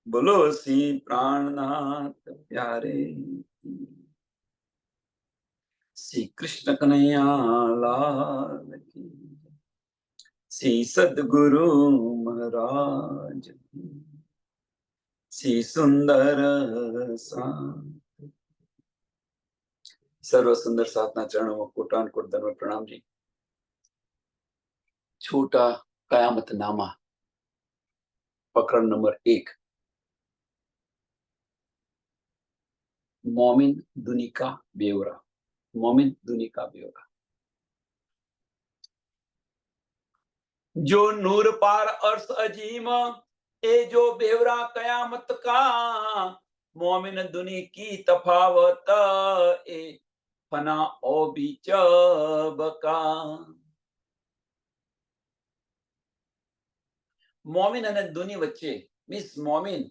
बोलो श्री प्राणनाथ प्यारे श्री कृष्ण कन्हैया लाल की, श्री सद्गुरु महाराज की, श्री सुंदर सर्व सुंदर साधना चरणों में कोटान कोट धर्म प्रणाम जी। छोटा कयामत नामा प्रकरण नंबर 1 मोमिन दुनी का ब्यौरा। मोमिन दुनी का ब्यौरा। जो नूर पार अर्श अजीम, ए जो बेवरा कयामत का, मोमिन दुनी की तफावत, ए फना ओ बीचबका। મોમિન અને દુની વચ્ચે મીન્સ મોમિન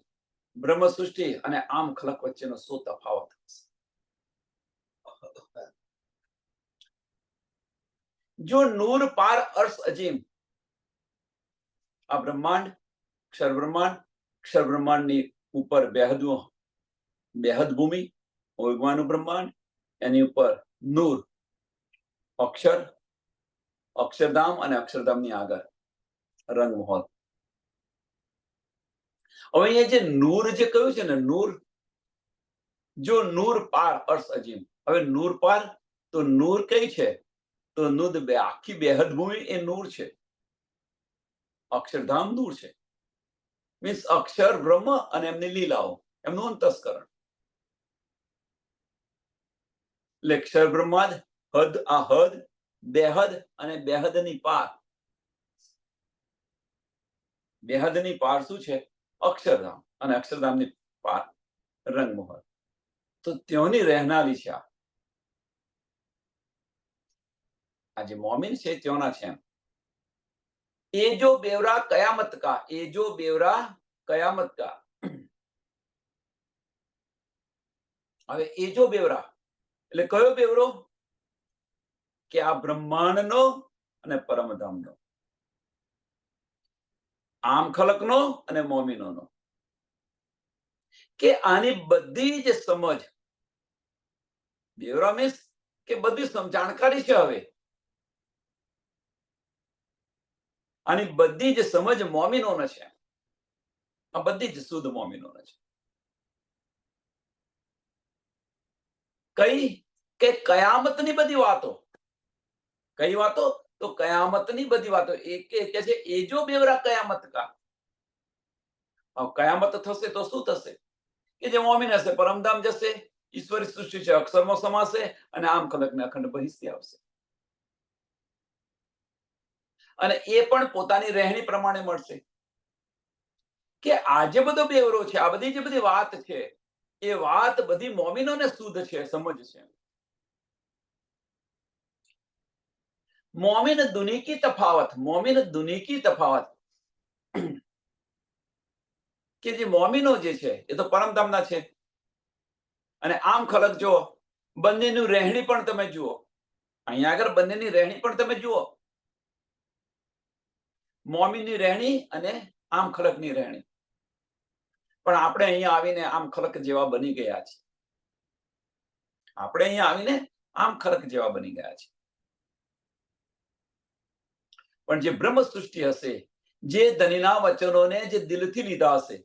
બ્રહ્મ સૃષ્ટિ અને આમ ખલક વચ્ચેનો શું તફાવત હશે? જો નૂર પાર અર્શ અજીમ, આ બ્રહ્માંડ અક્ષર બ્રહ્માંડની ઉપર બેહદ ભૂમિ, ભગવાનનું બ્રહ્માંડ, એની ઉપર નૂર અક્ષરધામ અને અક્ષરધામની આગળ રંગમહોલ. હવે અહીંયા જે નૂર જે કહ્યું છે ને, નૂર, જો નૂર પાર અર્શ અજીમ. હવે નૂર પાર તો નૂર કઈ છે? તો આખી બેહદ ભૂમિ એ નૂર છે. અક્ષરધામ નૂર છે, મીન્સ અક્ષર બ્રહ્મ અને એમની લીલાઓ, એમનું અંતસ્કરણ. એટલે અક્ષર બ્રહ્માદ હદ, આ હદ, બેહદ અને બેહદની પાર. બેહદની પાર શું છે? અક્ષરધામ, અને અક્ષરધામની પાર રંગમહોલ. તો ત્યાંની રહેનારી છે આ જે મોમિન છે ત્યાંના છે. એ જો બેવરા કયામત કા, એ જો બેવરા કયામત કા. હવે એ જો બેવરા એટલે કયો બેવરો? કે આ બ્રહ્માંડનો અને પરમધામનો, આમ ખલકનો અને મોમિનોનો. કે આની બધી જ સમજ, બેવરા મીન્સ કે બધી જાણકારી છે. હવે આની બધી જ સમજ મોમિનોને છે. આ બધી જ શુદ્ધ મોમિનોને છે. કઈ? કે કયામતની બધી વાતો. કઈ વાતો? તો કયામતની બધી વાતો. એ કે છે એ જો બેવરા કયામત કા. કયામત થશે તો શું થશે? કે જે મોમિન હશે પરમધામ જશે, ઈશ્વરી સૃષ્ટિ છે અક્ષરમાં સમાશે અને આમ ખલકને અખંડ બહિષ્ઠી આવશે. અને એ પણ પોતાની રહેણી પ્રમાણે મળશે. કે આજે બધો બેવરો છે, આ બધી જે બધી વાત છે, એ વાત બધી મોમિનોને શુદ્ધ છે, સમજ છે. મોમિન દુની કી તફાવત, મોમિન દુની કી તફાવત. કે જે મોમિનો જે છે એ તો પરમધામના છે. અને આમ ખલક જો બંનેનું રહેણી પણ તમે જુઓ, અહીંયા આગળ બંનેની રહેણી પણ તમે જુઓ. મોમિનની રહેણી અને આમ ખલકની રહેણી. પણ આપણે અહીંયા આવીને આમ ખલક જેવા બની ગયા છે. આપણે અહીંયા આવીને આમ ખલક જેવા બની ગયા છે. પણ જે બ્રહ્મ સૃષ્ટિ હશે, જે ધનીના વચનોને જે દિલથી લીધા હશે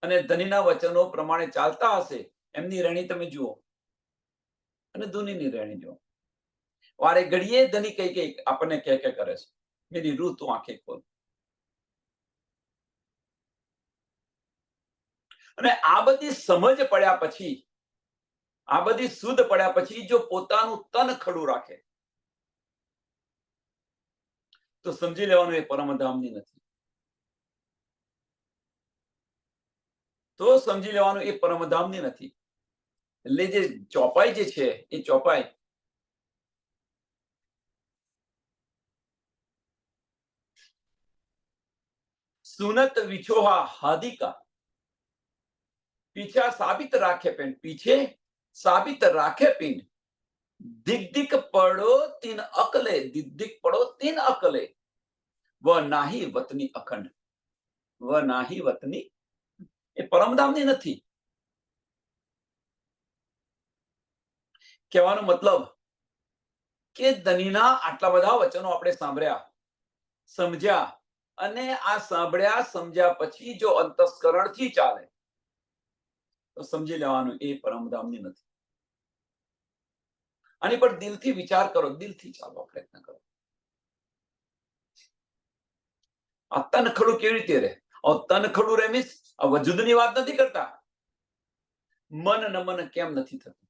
અને ધનીના વચનો પ્રમાણે ચાલતા હશે, એમની રહેણી તમે જુઓ અને ધુનીની રહેણી જુઓ. વારે ઘડીએ ધની કઈ આપણને કે કરે છે, મેરી રૂહ તું આંખે ખોલ. અને આ બધી સમજ પડ્યા પછી, આ બધી શુદ્ધ પડ્યા પછી જો પોતાનું તન ખડું રાખે તો સમજી લેવાનું એ પરમધામની નથી. તો સમજી લેવાનું એ પરમધામની નથી. એટલે જે ચોપાઈ જે છે એ ચોપાઈ સુનત વિછોહા હાદિકા, પીછા સાબિત રાખે પિંડ, પીછે સાબિત રાખે પિંડ. દિક પડો તીન અકલે, દિક પડો તીન અકલે, વ નાહી વતની અખંડ, વ નાહી વતની. એ પરમધામની નથી. કહેવાનો મતલબ કે ધનીના આટલા બધા વચનો આપણે સાંભળ્યા, સમજ્યા, અને આ સાંભળ્યા સમજ્યા પછી જો અંતસ્કરણથી ચાલે તો સમજી લેવાનું એ પરમધામની નથી. આની પર દિલથી વિચાર કરો, દિલથી ચાલવા પ્રયત્ન કરો. આ તનખડું કેવી રીતે રહે? તનખડું રહે મીન્સ વજુદની વાત નથી કરતા. મન નમન કેમ નથી થતું?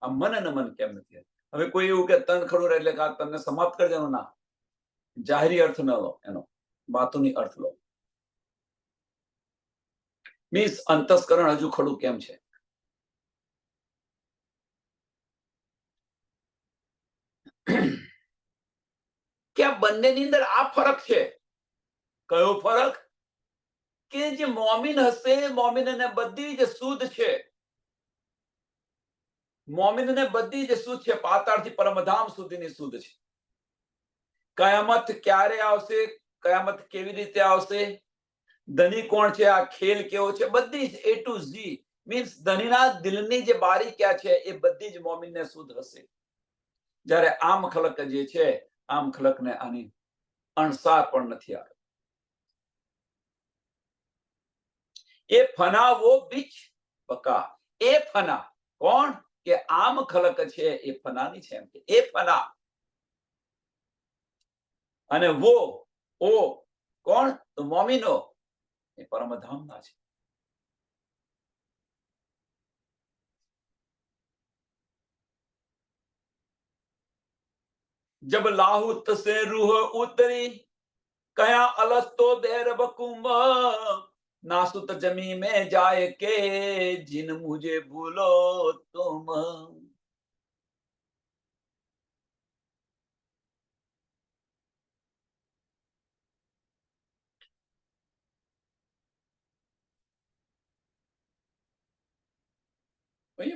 આ મન નમન કેમ નથી? હવે કોઈ એવું કે તનખડું રહે એટલે કે આ તનને સમાપ્ત કરી દેવાનું, ના. જાહેરી અર્થ ન લો, એનો બાતુની અર્થ લો. મીન્સ અંતસ્કરણ હજુ ખડું કેમ છે? કે આ બંનેની અંદર આ ફરક છે. કયો ફરક? કે જે મોમિન હશે, મોમિનને બધી જ શુદ્ધ છે. મોમિનને બધી જ શુદ્ધ છે, પાતાળથી પરમધામ સુધીની શુદ્ધ છે. કયામત ક્યારે આવશે, કયામત કેવી રીતે આવશે, ધની કોણ છે, આ ખેલ કેવો છે, બધી જ A to Z મીન્સ ધનીના દિલની જે બારીક્યા છે એ બધી જ મોમિનને શુદ્ધ હશે. જ્યારે આમ ખલક જે છે, આમ ખલકને આની અણસાર પણ નથી આવે. એ ફના વો બીચ બકા. એ ફના કોણ? કે આમ ખલક છે એ ફનાની છે, એમ કે એ ફના. અને વો ઓ કોણ? તો મોમિનો એ પરમધામના છે. जब लाहुत से रूह उतरी कया अलस्तो देर बकुम नासुत जमी में जाए के जिन मुझे भूलो तुम.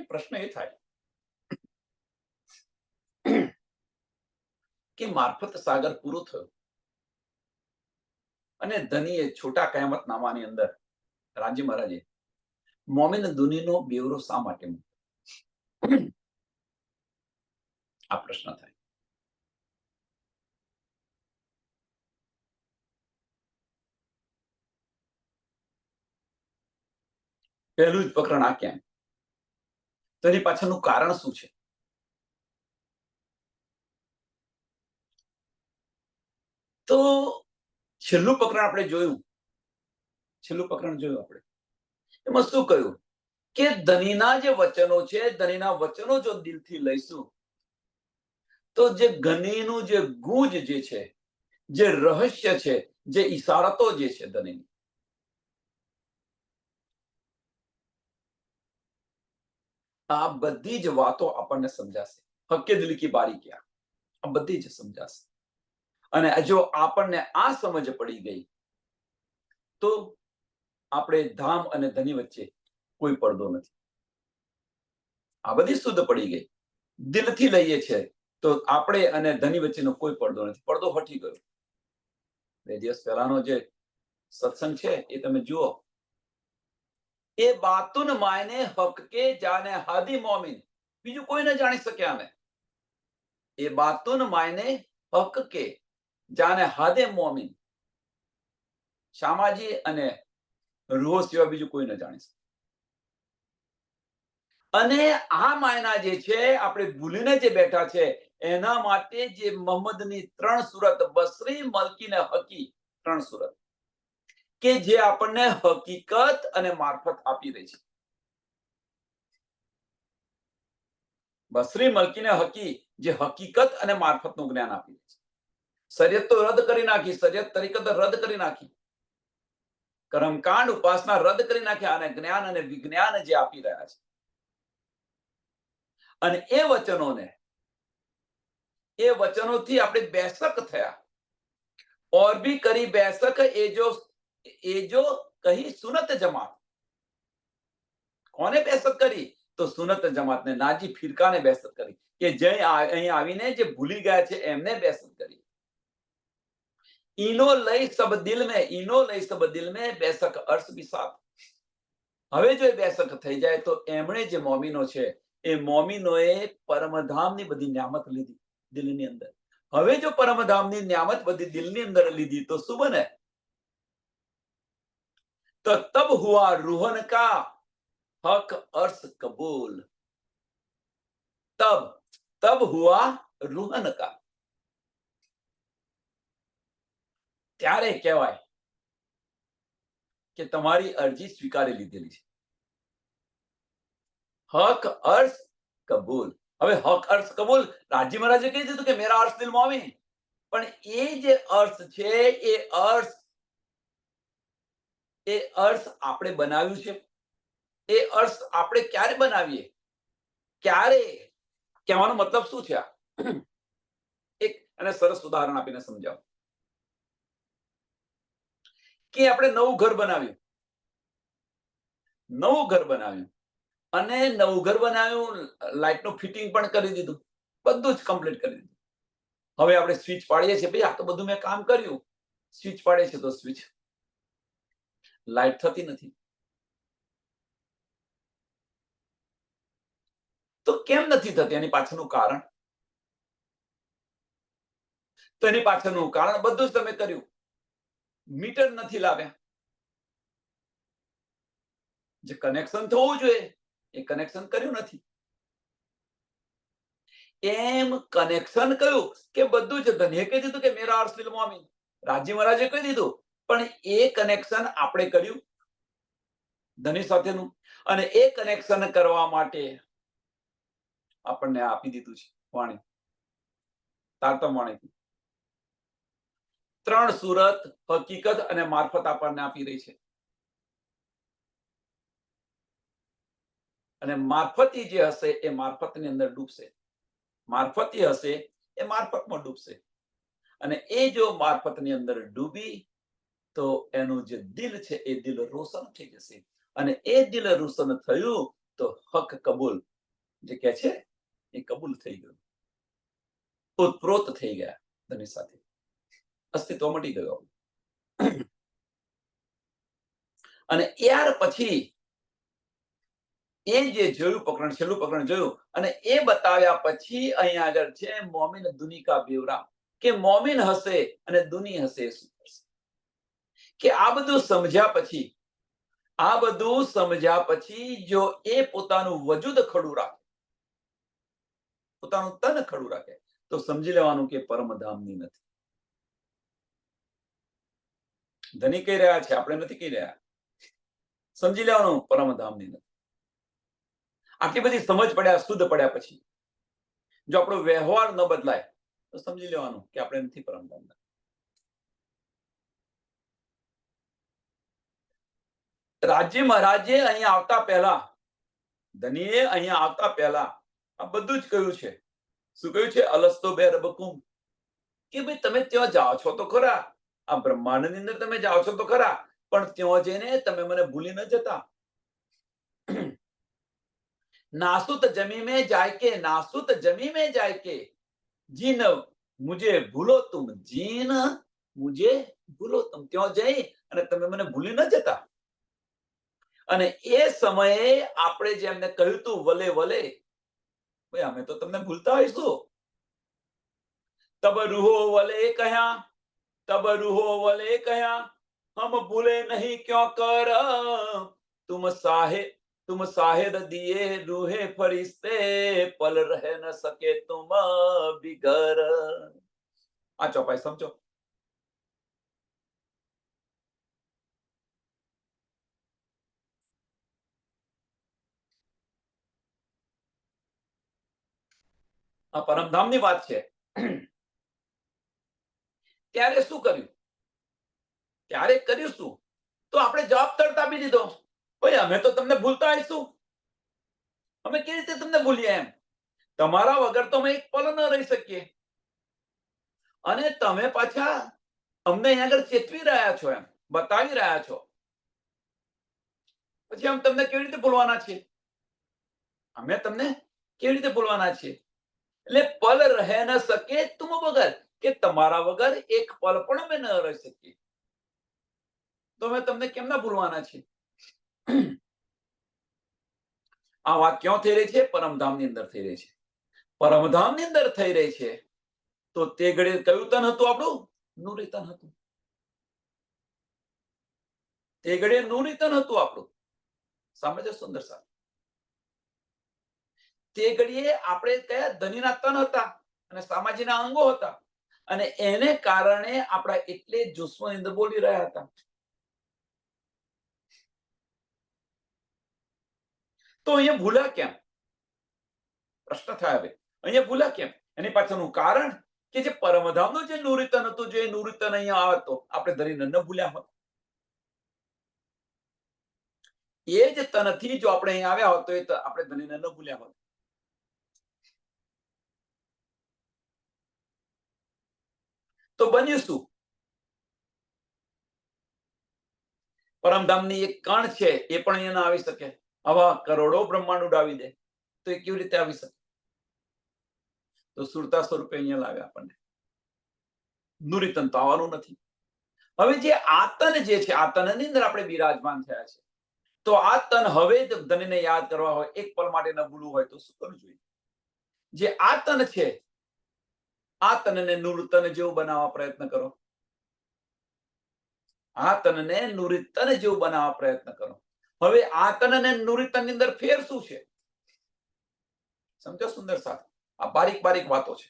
પ્રશ્ન એ થાય કે મારફત સાગર પૂરું થયું અને ધનીએ છોટા કયામત નામાની અંદર રાજી મહારાજે મોમિન દુનીનો બેવરો શા માટે મૂક્યો? આ પ્રશ્ન થાય. પહેલું જ પ્રકરણ આ કેમ? તો એની પાછળનું કારણ શું છે? તો છેલ્લું પ્રકરણ આપણે જોયું, આપણે એમાં શું કહ્યું કે ધનીના જે વચનો છે, ધનીના વચનો જો દિલથી લઈશું તો જે ધનીનું જે ગૂંજ જે છે, જે રહસ્ય છે, જે ઈશારતો જે છે ધનીની, આ બધી જ વાતો આપણને સમજાશે. હક્કે દિલ કી બારી ક્યાં, આ બધી જ સમજાશે. અને જો આપણને આ સમજ પડી ગઈ તો આપણે ધામ અને ધની વચ્ચે કોઈ પડદો નથી. આ બધી શુદ્ધ પડી ગઈ, દિલથી લઈએ છે તો આપણે અને ધની વચ્ચેનો કોઈ પડદો નથી. પડદો હટી ગયો. 2 દિવસ પહેલાનો જે સત્સંગ છે એ તમે જુઓ. એ બાતુન માયને હક કે જાને હાદી મોમિન, બીજું કોઈ ન જાણી શકે આને. એ બાતુન માયને હક કે જાને હાદે મોમિન, શામાજી અને રૂહો સિવાય બીજું કોઈ ન જાણી શકે. અને આ માયના જે છે આપણે ભૂલીને જે બેઠા છે એના માટે જે મોહમ્મદની 3 સુરત, બસરી, મલકી ને હકી, 3 સુરત કે જે આપણને હકીકત અને મારફત આપી રહી છે. બસરી, મલકી ને હકી જે હકીકત અને મારફતનું જ્ઞાન આપી રહી છે. શરીયત તો રદ કરી નાખી, શરીયત તરીકત રદ કરી નાખી, કર્મકાંડ ઉપાસના રદ કરી નાખ્યા અને જ્ઞાન અને વિજ્ઞાન જે આપી રહ્યા છે. અને એ વચનોથી આપણે બેસક થયા. और भी करी बैसक એ જો કહી સુનત જમાત. કોને બેસક કરી? તો સુનત જમાતને, નાજી ફિરકાને બેસક કરી, કે જે અહીં આવીને જે ભૂલી ગયા છે એમને બેસક કરી. ઈનો લઈ સબ દિલ में, ઈનો લઈ સબ દિલ में, બેસક અર્શ બી સાથ. હવે જો એ બેસક થઈ જાય તો એમણે જે મોમીનો છે એ મોમીનોએ પરમધામની બધી ન્યામત લીધી દિલની અંદર. હવે જો પરમધામની ન્યામત બધી દિલની અંદર લીધી તો શું બને? તો તબ હુઆ રૂહન કા હક અર્શ કબૂલ. તબ હુઆ રૂહન કા. ત્યારે કહેવાય કે તમારી અરજી સ્વીકારી લીધેલી છે. હક અર્શ કબૂલ. હવે હક અર્શ કબૂલ રાજી મહારાજે કહી દીધું કે મેરા અર્શ દિલ મોમી. પણ એ જે અર્થ છે એ અર્થ આપણે બનાવ્યું છે. એ અર્થ આપણે ક્યારે બનાવીએ? ક્યારે? કહેવાનો મતલબ શું છે? એક અને સરસ ઉદાહરણ આપીને સમજાવો કે આપણે નવું ઘર બનાવ્યું અને નવું ઘર બનાવ્યું, લાઇટનું ફિટિંગ પણ કરી દીધું, બધું જ કમ્પ્લીટ કરી દીધું. હવે આપણે સ્વિચ પાડીએ છીએ, ભાઈ આ તો બધું મેં કામ કર્યું. સ્વિચ પાડે છે તો સ્વિચ લાઇટ થતી નથી. તો કેમ નથી થતી? એની પાછળનું કારણ બધું જ તમે કર્યું, મીટર નથી લાવ્યા. જે કનેક્શન થવું જોઈએ એ કનેક્શન કર્યું નથી. એમ કનેક્શન કર્યું કે બધું જ ધન્યે કહી દીધું કે મેરા અર્શ દિલ મોમી. રાજી મહારાજે કહી દીધું, પણ એ કનેક્શન આપણે કર્યું ધની સાથેનું. અને એ કનેક્શન કરવા માટે આપણને આપી દીધું છે વાણી, તારતમ વાણી. 3 સુરત, હકીકત અને મારફત આપણને આપી રહી છે. અને મારફતી જે હશે એ મારફતની અંદર ડૂબશે. મારફતી હશે એ મારફતમાં ડૂબશે. અને એ જો મારફતની અંદર ડૂબી તો એનું જે દિલ છે એ દિલ રોશન થઈ જશે. અને એ દિલ રોશન થયું તો હક કબૂલ જે કહે છે એ કબૂલ થઈ ગયું, ઓતપ્રોત થઈ ગયા ધની સાથે, અસ્તિત્વ મટી ગયું. અને ત્યાર પછી એ જે જોયું પ્રકરણ, છેલ્લું પ્રકરણ જોયું અને એ બતાવ્યા પછી અહીંયા આગળ છે મોમિન દુની કા બેવરા, કે મોમિન હશે અને દુની હશે શું કરશે. કે આ બધું સમજ્યા પછી જો એ પોતાનું વજૂદ ખડું રાખે, પોતાનું તન ખડું રાખે તો સમજી લેવાનું કે પરમધામની નથી. ધની કહી રહ્યા છે, આપણે નથી કહી રહ્યા. સમજી લેવાનું પરમધામની નથી. આટલી બધી સમજ પડ્યા, શુદ્ધ પડ્યા પછી જો આપણો વ્યવહાર ન બદલાય તો સમજી લેવાનું કે આપણે નથી પરમધામના. રાજી મહારાજે અહીંયા આવતા પહેલા, ધનીએ અહીંયા આવતા પહેલા આ બધું જ કહ્યું છે. શું કહ્યું છે? અલસ્તો બે રબકુમ, કે ભાઈ તમે ત્યાં જાઓ છો તો ખરા, આ બ્રહ્માંડની અંદર તમે જાઓ છો તો ખરા, પણ ત્યાં જઈને તમે મને ભૂલી ન જતા. नासुत जमी में जाके, नासुत जमी में जाके, जीन मुझे भूलो तुम, जीन मुझे ભૂલો तुम. ત્યાં જઈ અને તમે મને ભૂલી ન જતા. અને એ સમયે આપણે જે એમને કહ્યું તું વલે વલે, ભાઈ અમે તો તમને ભૂલતા હોઈશું. તબ રૂહો વલે કહ્યા, તબ રૂહો વલે કહ્યા, હમ ભૂલે નહીં ક્यों कर, तुम साहिद दिए रूहे फरिश्ते, पल रह न सके तुम बिगर. આ ચોપાઈ સમજો. આ પરમધામની વાત છે. ત્યારે શું કર્યું? ત્યારે કર્યું શું? તો આપણે જવાબ તરત આપી દીધો, ભાઈ અમે તો તમને ભૂલતા આવીશું. અમે કેવી રીતે તમને ભૂલીએ? એમ તમારા વગર તો અમે એક પલ ન રહી શકીએ. અને તમે પાછા અમને અહીંયા આગળ ચેતવી રહ્યા છો, એમ બતાવી રહ્યા છો. પછી અમે તમને કેવી રીતે ભૂલવાના છીએ? અમે તમને કેવી રીતે ભૂલવાના છીએ? એટલે પલ રહે ન શકે તુમ વગર, કે તમારા વગર એક પલ પણ અમે ન રહી શકીએ. તો અમે તમને કેમ ના ભૂલવાના છીએ? આ વાત ક્યાં થઈ રહી છે? પરમધામની અંદર થઈ રહી છે. પરમધામની અંદર થઈ રહી છે તો તે ઘડીએ કયું તન હતું આપણું? નૂરી તન હતું. તે ઘડીએ નૂરી તન હતું આપણું. સમજો સુંદર સાહેબ? તે ઘડીએ આપણે કયા ધનીના તન હતા અને સામાજીના અંગો હતા અને એને કારણે આપણા એટલે જોશમાં અંદર બોલી રહ્યા હતા. તો અહીંયા ભૂલ્યા કેમ? પ્રશ્ન થાય હવે. અહીંયા ભૂલ્યા કેમ? એની પાછળનું કારણ કે જે પરમધામનું જે નૂરીતન હતું, જે નૂરીતન અહીંયા આવતો, આપણે ધરીને ન ભૂલ્યા હોત. એ જ તનથી જો આપણે અહીંયા આવ્યા હોત તો એ આપણે ધરીને ન ભૂલ્યા હોત. તો બન્યું શું? પરમધામની એક કણ છે એ પણ અહીંયા ના આવી શકે. આવા કરોડો બ્રહ્માંડ ઉડાવી દે તો એ કેવી રીતે આવી શકે? તો સુરતા સ્વરૂપે અહીંયા લાવ્યા આપણને. નૂરીતન તો આવવાનું નથી. હવે જે આ તન જે છે, આ તનની અંદર આપણે બિરાજમાન થયા છે, તો આ તન હવે ધનને યાદ કરવા હોય, એક પલ માટે ન ભૂલવું હોય તો શું કરવું જોઈએ? જે આ તન છે, આ તનને નૂરતન જેવું બનાવવા પ્રયત્ન કરો. આ તનને નૂરીતન જેવું બનાવવા પ્રયત્ન કરો. હવે આ તન અને નૂરીતન ની અંદર ફેર શું છે? સમજો સુંદર સાહેબ? આ બારીક બારીક વાતો છે.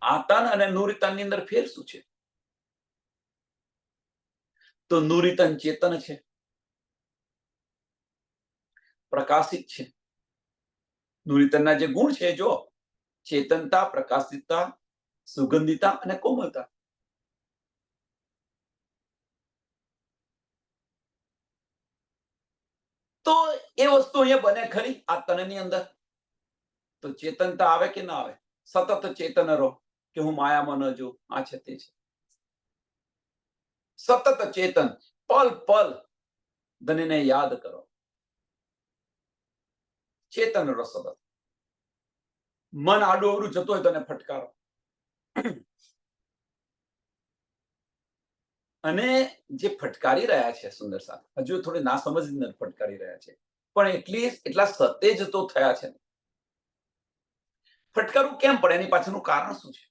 આ તન અને નૂરીતન ની અંદર ફેર શું છે? તો નૂરીતન ચેતન છે, પ્રકાશિત છે. નૂરીતનના જે ગુણ છે, જો ચેતનતા, પ્રકાશિતતા, સુગંધિતા અને કોમલતા. તો એ વસ્તુ અહીંયા બને ખરી આ તનની અંદર? તો ચેતનતા આવે કે ના આવે? સતત ચેતન રહો કે હું માયામાં ન જોઉં, આ છે તે છે. સતત ચેતન, પલ પલ ધનને યાદ કરો. ચેતન રહો સતત. મન આડું અવળું જતું હોય તો એને ફટકારો. અને જે ફટકારી રહ્યા છે સુંદર સાહેબ, હજુ થોડી ના સમજ ફટકારી રહ્યા છે, પણ એટલા સતેજ તો થયા છે. ફટકારવું કેમ પડે? એની પાછળનું કારણ શું છે?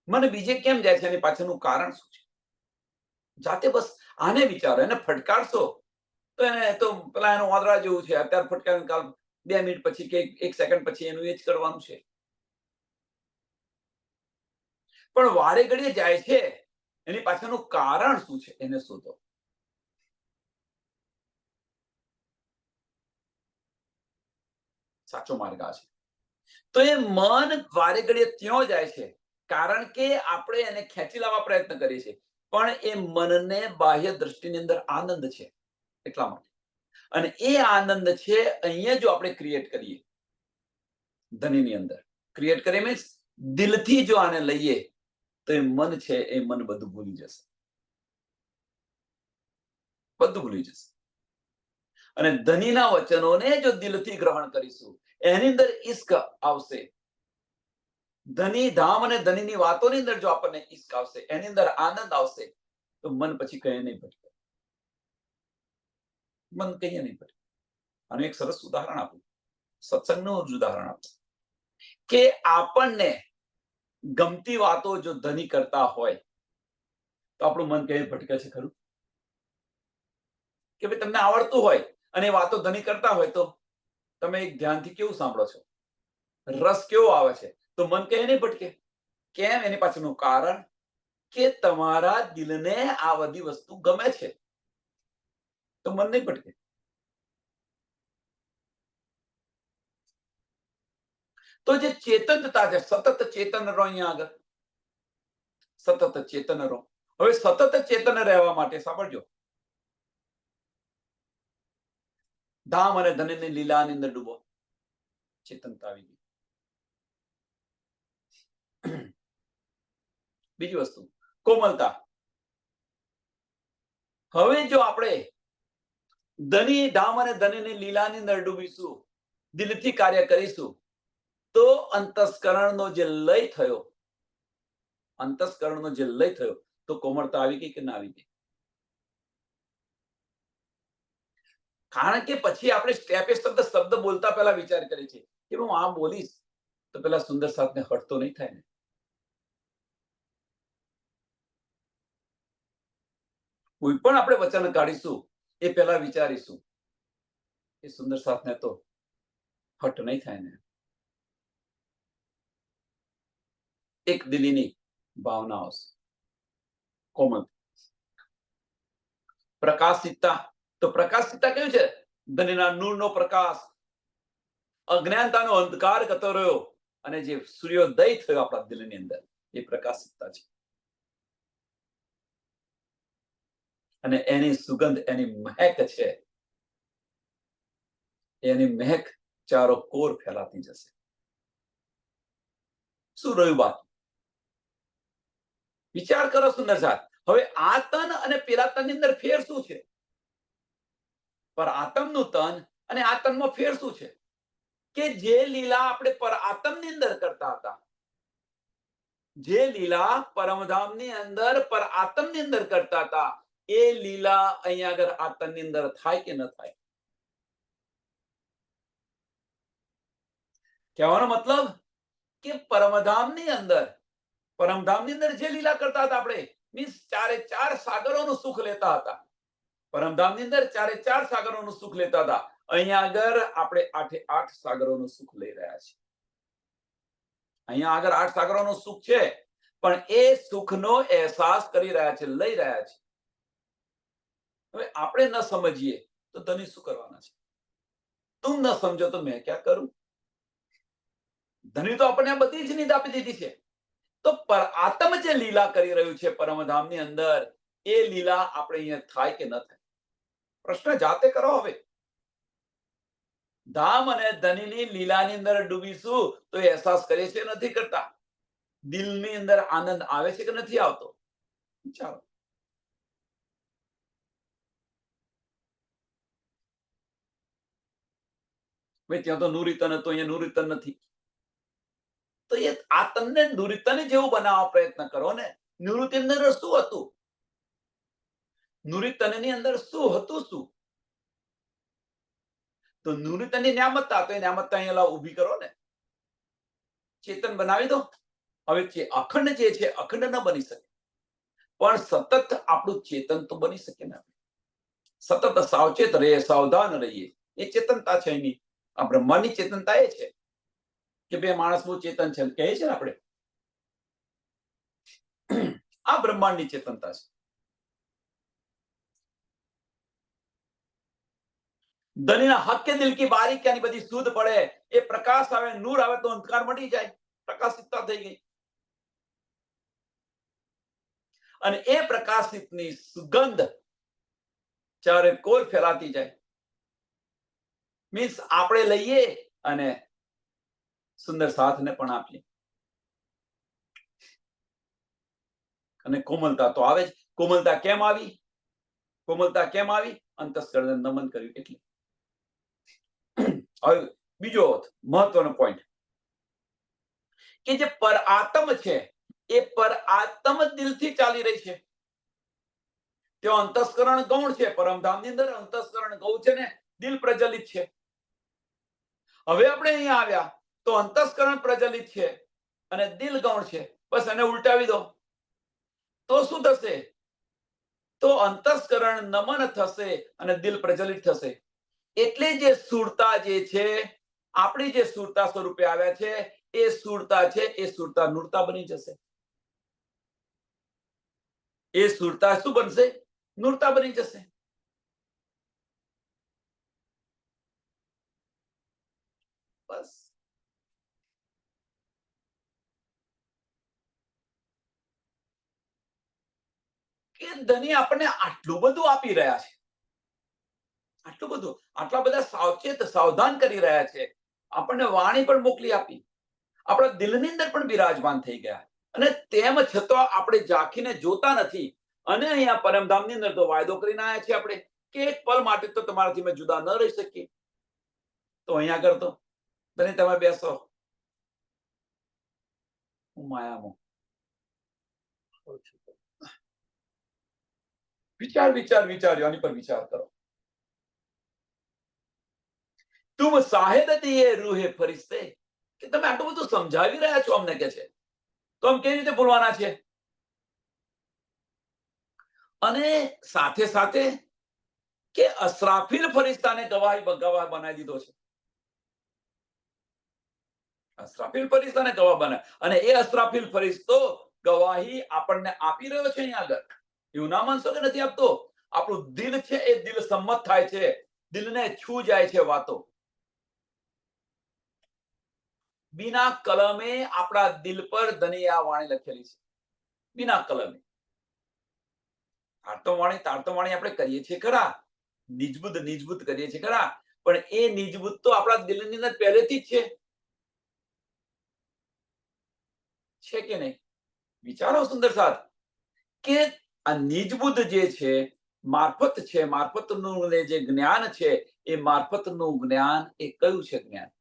મને બીજે કેમ જાય છે? એની પાછળનું કારણ શું છે? જાતે બસ આને વિચારો. એને ફટકારશો તો એને તો પેલા એનું વાદળા જેવું છે, અત્યારે ફટકારીને કાલ 2 મિનિટ પછી કે 1 સેકન્ડ પછી એનું એ જ કરવાનું છે. પણ વારે ઘડીએ જાય છે, એની પાછળનું કારણ શું છે? એને શોધો. સાચો માર્ગ આ છે. તો એ મન વારે ઘડીએ ત્યાં જાય છે કારણ કે આપણે એને ખેંચી લાવવા પ્રયત્ન કરીએ છીએ, પણ એ મનને બાહ્ય દ્રષ્ટિની અંદર આનંદ છે એટલા માટે. અને એ આનંદ છે અહીંયા જો આપણે ક્રિએટ કરીએ, ધનની અંદર ક્રિએટ કરીએ મીન્સ દિલથી જો આને લઈએ તો એ મન છે, એ મન બધું ભૂલી જશે. બધું ભૂલી જશે. અને ધનીના વચનોને જો દિલથી ગ્રહણ કરીશું, એની અંદર ઈશ્ક આવશે. ધની ધામ અને ધનીની વાતોની અંદર જો આપણને ઈશ્ક આવશે, એની અંદર આનંદ આવશે, તો મન પછી કહે નહીં ભટકે. મન કહીએ નહીં ભટકે. આનું એક સરસ ઉદાહરણ આપું, સત્સંગનું ઉદાહરણ આપું કે આપણને ગમતી વાતો જો ધની કરતા હોય તો આપણું મન કહે ભટકે છે ખરું? કે ભાઈ તમને આવડતું હોય અને વાતો ધની કરતા હોય તો તમે એક ધ્યાનથી કેવું સાંભળો છો, રસ કેવો આવે છે, તો મન કહે નહીં ભટકે. કેમ? એની પાછળનું કારણ કે તમારા દિલને આ બધી વસ્તુ ગમે છે, તો મન નહીં ભટકે. તો જે ચેતનતા છે, સતત ચેતન રહો. અહીંયા આગળ સતત ચેતન રહો. હવે સતત ચેતન રહેવા માટે સાંભળજો, ધામ અને ધનની લીલાની અંદર ડૂબો. ચેતનતા આવી ગઈ. બીજી વસ્તુ કોમલતા. હવે જો આપણે ધની ધામ અને ધનની લીલાની અંદર ડૂબીશું, દિલથી કાર્ય કરીશું, તો અંતસ્કરણનો જે લય થયો, અંતસ્કરણનો જે લય થયો, તો કોમળતા આવી ગઈ કે ના આવી ગઈ? કારણ કે પછી આપણે સ્ટેપે શબ્દ બોલતા પહેલા વિચાર કરીએ છીએ કે હું આમ બોલીશ તો પેલા સુંદર સાથને હર્ટ તો નહીં થાય ને. કોઈ પણ આપણે વચન કાઢીશું એ પહેલા વિચારીશું એ સુંદર સાથને તો હર્ટ નહીં થાય ને. એક દિલીની ભાવનાઓ છે. કોમળ પ્રકાશિતતા, તો પ્રકાશિતતા કેવું છે? ધનીના નૂરનો પ્રકાશ, અજ્ઞાનતાનો અંધકાર કરતો રહ્યો અને જે સૂર્યોદય થયો આપણા દિલની અંદર, એ પ્રકાશિતતા છે. અને એની સુગંધ, એની મહેક છે, એની મહેક ચારો કોર ફેલાતી જશે. શું રહ્યું બાકી? વિચાર કરો સુંદર સાથ. હવે આ તન અને પેલા તનની અંદર ફેર શું છે? પર આત્મનું તન અને આ તનમાં ફેર શું છે? કે જે લીલા આપણે પર આત્મની અંદર કરતા હતા, જે લીલા પરમધામની અંદર પર આત્મની અંદર કરતા હતા, એ લીલા અહીંયા આગળ આત્મની અંદર થાય કે ન થાય? કહેવાનો મતલબ કે પરમધામની અંદર જે લીલા કરતા હતા આપણે, મીન્સ ચારે ચાર સાગરોનું સુખ લેતા હતા. પરમધામની અંદર ચારે ચાર સાગરોનું સુખ લેતા હતા. અહીંયા આગળ આપણે આઠે આઠ સાગરોનું સુખ લઈ રહ્યા છીએ. અહીંયા આગળ 8 સાગરોનું સુખ છે, પણ એ સુખનો અહેસાસ કરી રહ્યા છે, લઈ રહ્યા છે. હવે આપણે ન સમજીએ તો ધણી શું કરવાના છે? તું ન સમજો તો મેં ક્યાં કરું? ધણી તો આપણને બધી જ નીંદ આપી દીધી છે. તો પર આત્મ જે લીલા કરી રહ્યું છે પરમધામની અંદર, એ લીલા આપણે અહીંયા થાય કે ન થાય? પ્રશ્ન જાતે કરો. હવે ધામ અને ધનીની લીલાની અંદર ડૂબીશું તો એ અહેસાસ કરીએ છીએ, નથી કરતા? દિલની અંદર આનંદ આવે છે કે નથી આવતો? ચાલો, ભાઈ ત્યાં તો નૂરીતન હતો, અહીંયા નૂરીતન નથી. તો એ આ તનને નૂરીતન જેવું બનાવવા પ્રયત્ન કરો ને. નૂરીતનની અંદર શું હતું? નૂરીતનની અંદર શું હતું? શું તો નૂરીતનની ન્યામતતા, તો એ ન્યામતતા અહીંયા ઊભી કરો ને, ચેતન બનાવી દો. હવે અખંડ જે છે અખંડ ન બની શકે, પણ સતત આપણું ચેતન તો બની શકે ને. સતત સાવચેત રહીએ, સાવધાન રહીએ, એ ચેતનતા છે એની. આ બ્રહ્માંડની ચેતનતા એ છે કે બે માણસ બહુ ચેતન છે કહે છે ને આપણે, આ બ્રહ્માંડની ચેતનતા છે. ધનીના હક દિલ કી બારીકીની બધી સુધ પડે, એ પ્રકાશ આવે, નૂર આવે તો અંધકાર મટી જાય, પ્રકાશિતતા થઈ ગઈ. અને એ પ્રકાશિતની સુગંધ ચારે કોર ફેલાતી જાય. મીન્સ આપણે લઈએ અને સુંદર સાથને પણ આપીએ. અને કોમલતા તો આવે જ. કોમલતા કેમ આવી? કોમલતા કેમ આવી? અંતસ્કરણને નમન કર્યું એટલે. હવે બીજો મહત્વનો પોઈન્ટ કે જે પર આત્મ છે, એ પર આત્મ દિલથી ચાલી રહી છે. તેઓ અંતસ્કરણ ગૌણ છે. પરમધામની અંદર અંતસ્કરણ ગૌણ છે ને દિલ પ્રજ્વલિત છે. હવે આપણે અહીંયા આવ્યા તો અંતસ્કરણ પ્રજ્વલિત છે અને દિલ ગૌણ છે. બસ એને ઉલટાવી દો તો શું થશે? તો અંતસ્કરણ નમન થશે અને દિલ પ્રજ્વલિત થશે. એટલે જે સુરતા જે છે, આપણી જે સુરતા સ્વરૂપે આવ્યા છે, એ સુરતા છે, એ સુરતા નૂરતા બની જશે. એ સુરતા શું બનશે? નૂરતા બની જશે. બસ કે ધની આપણને આટલું બધું આપી રહ્યા છે, આટલું બધું, આટલા બધા સાવચેત સાવધાન કરી રહ્યા છે. આપણને વાણી પણ મોકલી આપી, આપણા દિલની અંદર પણ બિરાજમાન થઈ ગયા, અને તેમ છતાં આપણે ઝાંખીને જોતા નથી. અને અહીંયા પરમધામની અંદર તો વાયદો કરીને આવ્યા છીએ આપણે કે એક પલ માટે તો તમારાથી મેં જુદા ન રહી શકીએ. તો અહીંયા કરતો ધની તમે બેસો, હું માયામાં. વિચાર્યો આની પર વિચાર કરો. તુમ શાહિદ દિએ રૂહે ફરિશ્તે, કે તમે આટલું બધું સમજાવી રહ્યા છો અમને, કે છે તો આમ કેવી રીતે ભૂલવાના છે? અને સાથે સાથે કે અસરાફીલ ફરિશ્તાને ગવાહ બનાવી દીધો છે. અસરાફીલ ફરિશ્તાને ગવાહ બનાવે, અને એ અસરાફીલ ફરિશ્તો ગવાહી આપણને આપી રહ્યો છે અહીંયા આગળ. એવું ના માનશો કે નથી આપતો. આપણું દિલ છે એ દિલ સંમત થાય છે, દિલને છૂ જાય છે વાતો. बिना कलमे આપણા દિલ પર દનિયા વાણી લખેલી છે. बिना કલમે તારતો વાણી આપણે કરીએ છીએ ખરા, નિજબુત કરીએ છીએ ખરા, પણ એ નિજબુત તો આપણા દિલની અંદર પહેલેથી જ છે કે નહીં? વિચારો સુંદર સાથ, કે આ નિજબુદ્ધ જે છે મારફત છે, મારફતનું જે જ્ઞાન છે, એ મારફતનું જ્ઞાન એ કયું છે? જ્ઞાન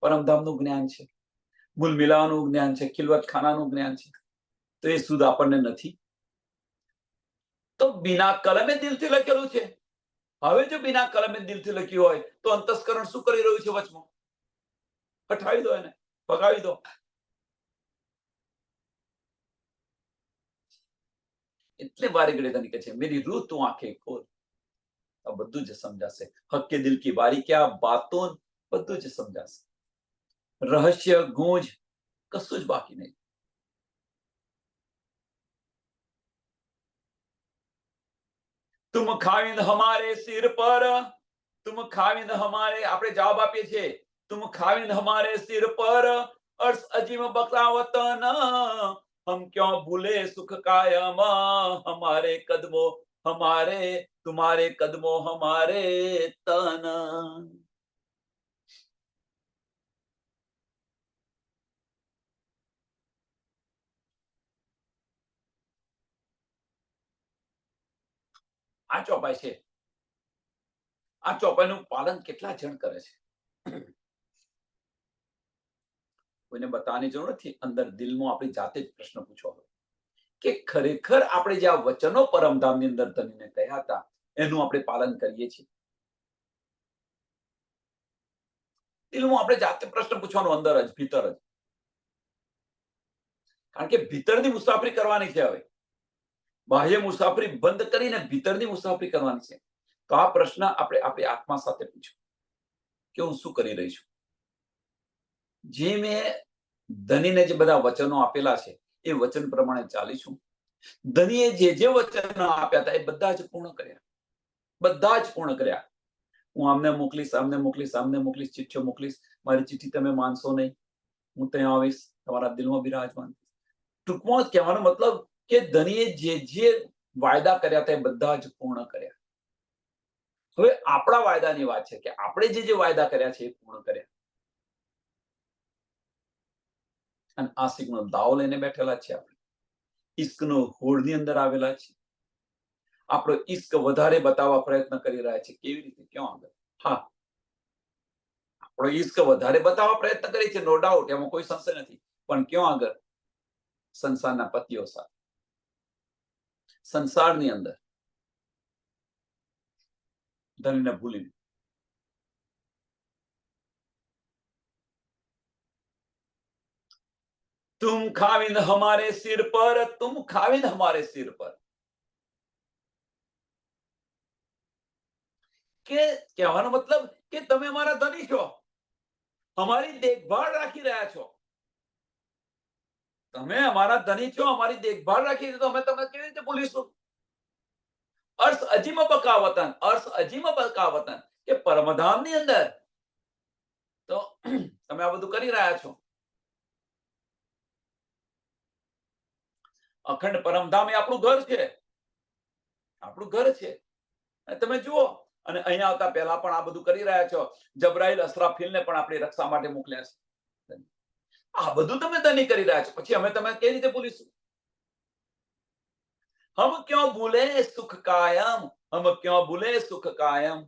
પરમધામનું જ્ઞાન છે, મૂલ મિલાવાનું જ્ઞાન છે, ખિલવત ખાનાનું જ્ઞાન છે. તો એ સુધ આપણને નથી. તો બિના કલમે દિલથી લખેલું છે. હવે જો બિના કલમે દિલથી લખ્યું હોય તો અંતસ્કરણ શું કરી રહ્યું છે? વચમાં હટાવી દો, એને ભગાવી દો. એટલે વારે ઘડે તને કહે છે, મેરી રૂહ તું આંખે ખોલ. આ બધું જ સમજાશે. હક કે દિલ કી બારી ક્યા બાતો, બધું જ સમજાશે. રહસ્ય ગૂંજ કશું જ બાકી નહીં. તુમ ખાવિંદ હમારે સિર પર, તુમ ખાવિંદ હમારે, આપણે જવાબ આપીએ છીએ, તુમ ખાવિંદ હમારે સિર પર, अर्श अजीम बकरावतन, हम क्यों भूले सुख कायम, हमारे कदमों हमारे, तुम्हारे कदमों हमारे तन. આ ચોપાઈ છે. આ ચોપાઈનું પાલન કેટલા જણ કરે છે? કોઈને બતાવવાની જરૂર નથી. અંદર દિલમાં આપણી જાતે જ પ્રશ્ન પૂછો કે ખરેખર આપણે જે આ વચનો પરમધામની અંદર ધનીને કહ્યા હતા એનું આપણે પાલન કરીએ છીએ? દિલમાં આપણે જાતે પ્રશ્ન પૂછવાનો, અંદર જ, ભીતર જ. કારણ કે ભીતરની મુસાફરી કરવાની છે. હવે બાહ્ય મુસાફરી બંધ કરીને ભીતરની મુસાફરી કરવાની છે. તો આ પ્રશ્ન આપણે આપણી આત્મા સાથે પૂછો કે હું શું કરી રહી છું? જે મેં ધનીને જે બધા વચનો આપેલા છે એ વચન પ્રમાણે ચાલીશું. ધનીએ જે વચનો આપ્યા હતા એ બધા જ પૂર્ણ કર્યા. બધા જ પૂર્ણ કર્યા. હું આમને મોકલીશ, આમને મોકલીશ, આમને મોકલીશ, ચિઠ્ઠીઓ મોકલીશ, મારી ચિઠ્ઠી તમે માનશો નહીં, હું ત્યાં આવીશ, તમારા દિલમાં બિરાજમાન. ટૂંકમાં કહેવાનો મતલબ કે ધનીએ જે વાયદા કર્યા હતા એ બધા જ પૂર્ણ કર્યા. હવે આપણા વાયદાની વાત છે કે આપણે જે વાયદા કર્યા છે એ પૂર્ણ કર્યા. અને આશિકનો દાવ લઈને બેઠેલા છે. આપણે ઈશ્કનો હોડની અંદર આવેલા છે. આપણો ઈશ્ક વધારે બતાવવા પ્રયત્ન કરી રહ્યા છે. કેવી રીતે? ક્યાં આગળ? હા, આપણો ઈશ્ક વધારે બતાવવા પ્રયત્ન કરી છે, નો ડાઉટ, એમાં કોઈ સંશય નથી. પણ ક્યાં આગળ? સંસારના પતિઓ સાથે, સંસારની અંદર ધનને ભૂલીને. तुम खाविंद हमारे सिर पर, तुम खाविंद हमारे सिर पर. કે કહેવાનો મતલબ કે તમે અમારા ધની છો, અમારી દેખભાળ રાખી રહ્યા છો. તમે અમારા ધની છો, અમારી દેખભાળ રાખી તો અમે તમને કેવી રીતે ભૂલીશું? અર્થ અજીમ બકાવતન, અર્થ અજીમ બકાવતન, કે પરમધામની અંદર તો તમે આ બધું કરી રહ્યા છો. અખંડ પરમધામ એ આપણું ઘર છે, આપણું ઘર છે. તમે જુઓ, અને અહીંયા આવતા પહેલા પણ આ બધું કરી રહ્યા છો. જબરાઈલ અસરાફીલને પણ આપણી રક્ષા માટે મોકલ્યા છે. આ બધું તમે ધની કરી રહ્યા છો, પછી અમે તમે કેવી રીતે ભૂલીશું? હમ ક્યાં ભૂલે સુખ કાયમ, હમ ક્યાં ભૂલે સુખ કાયમ.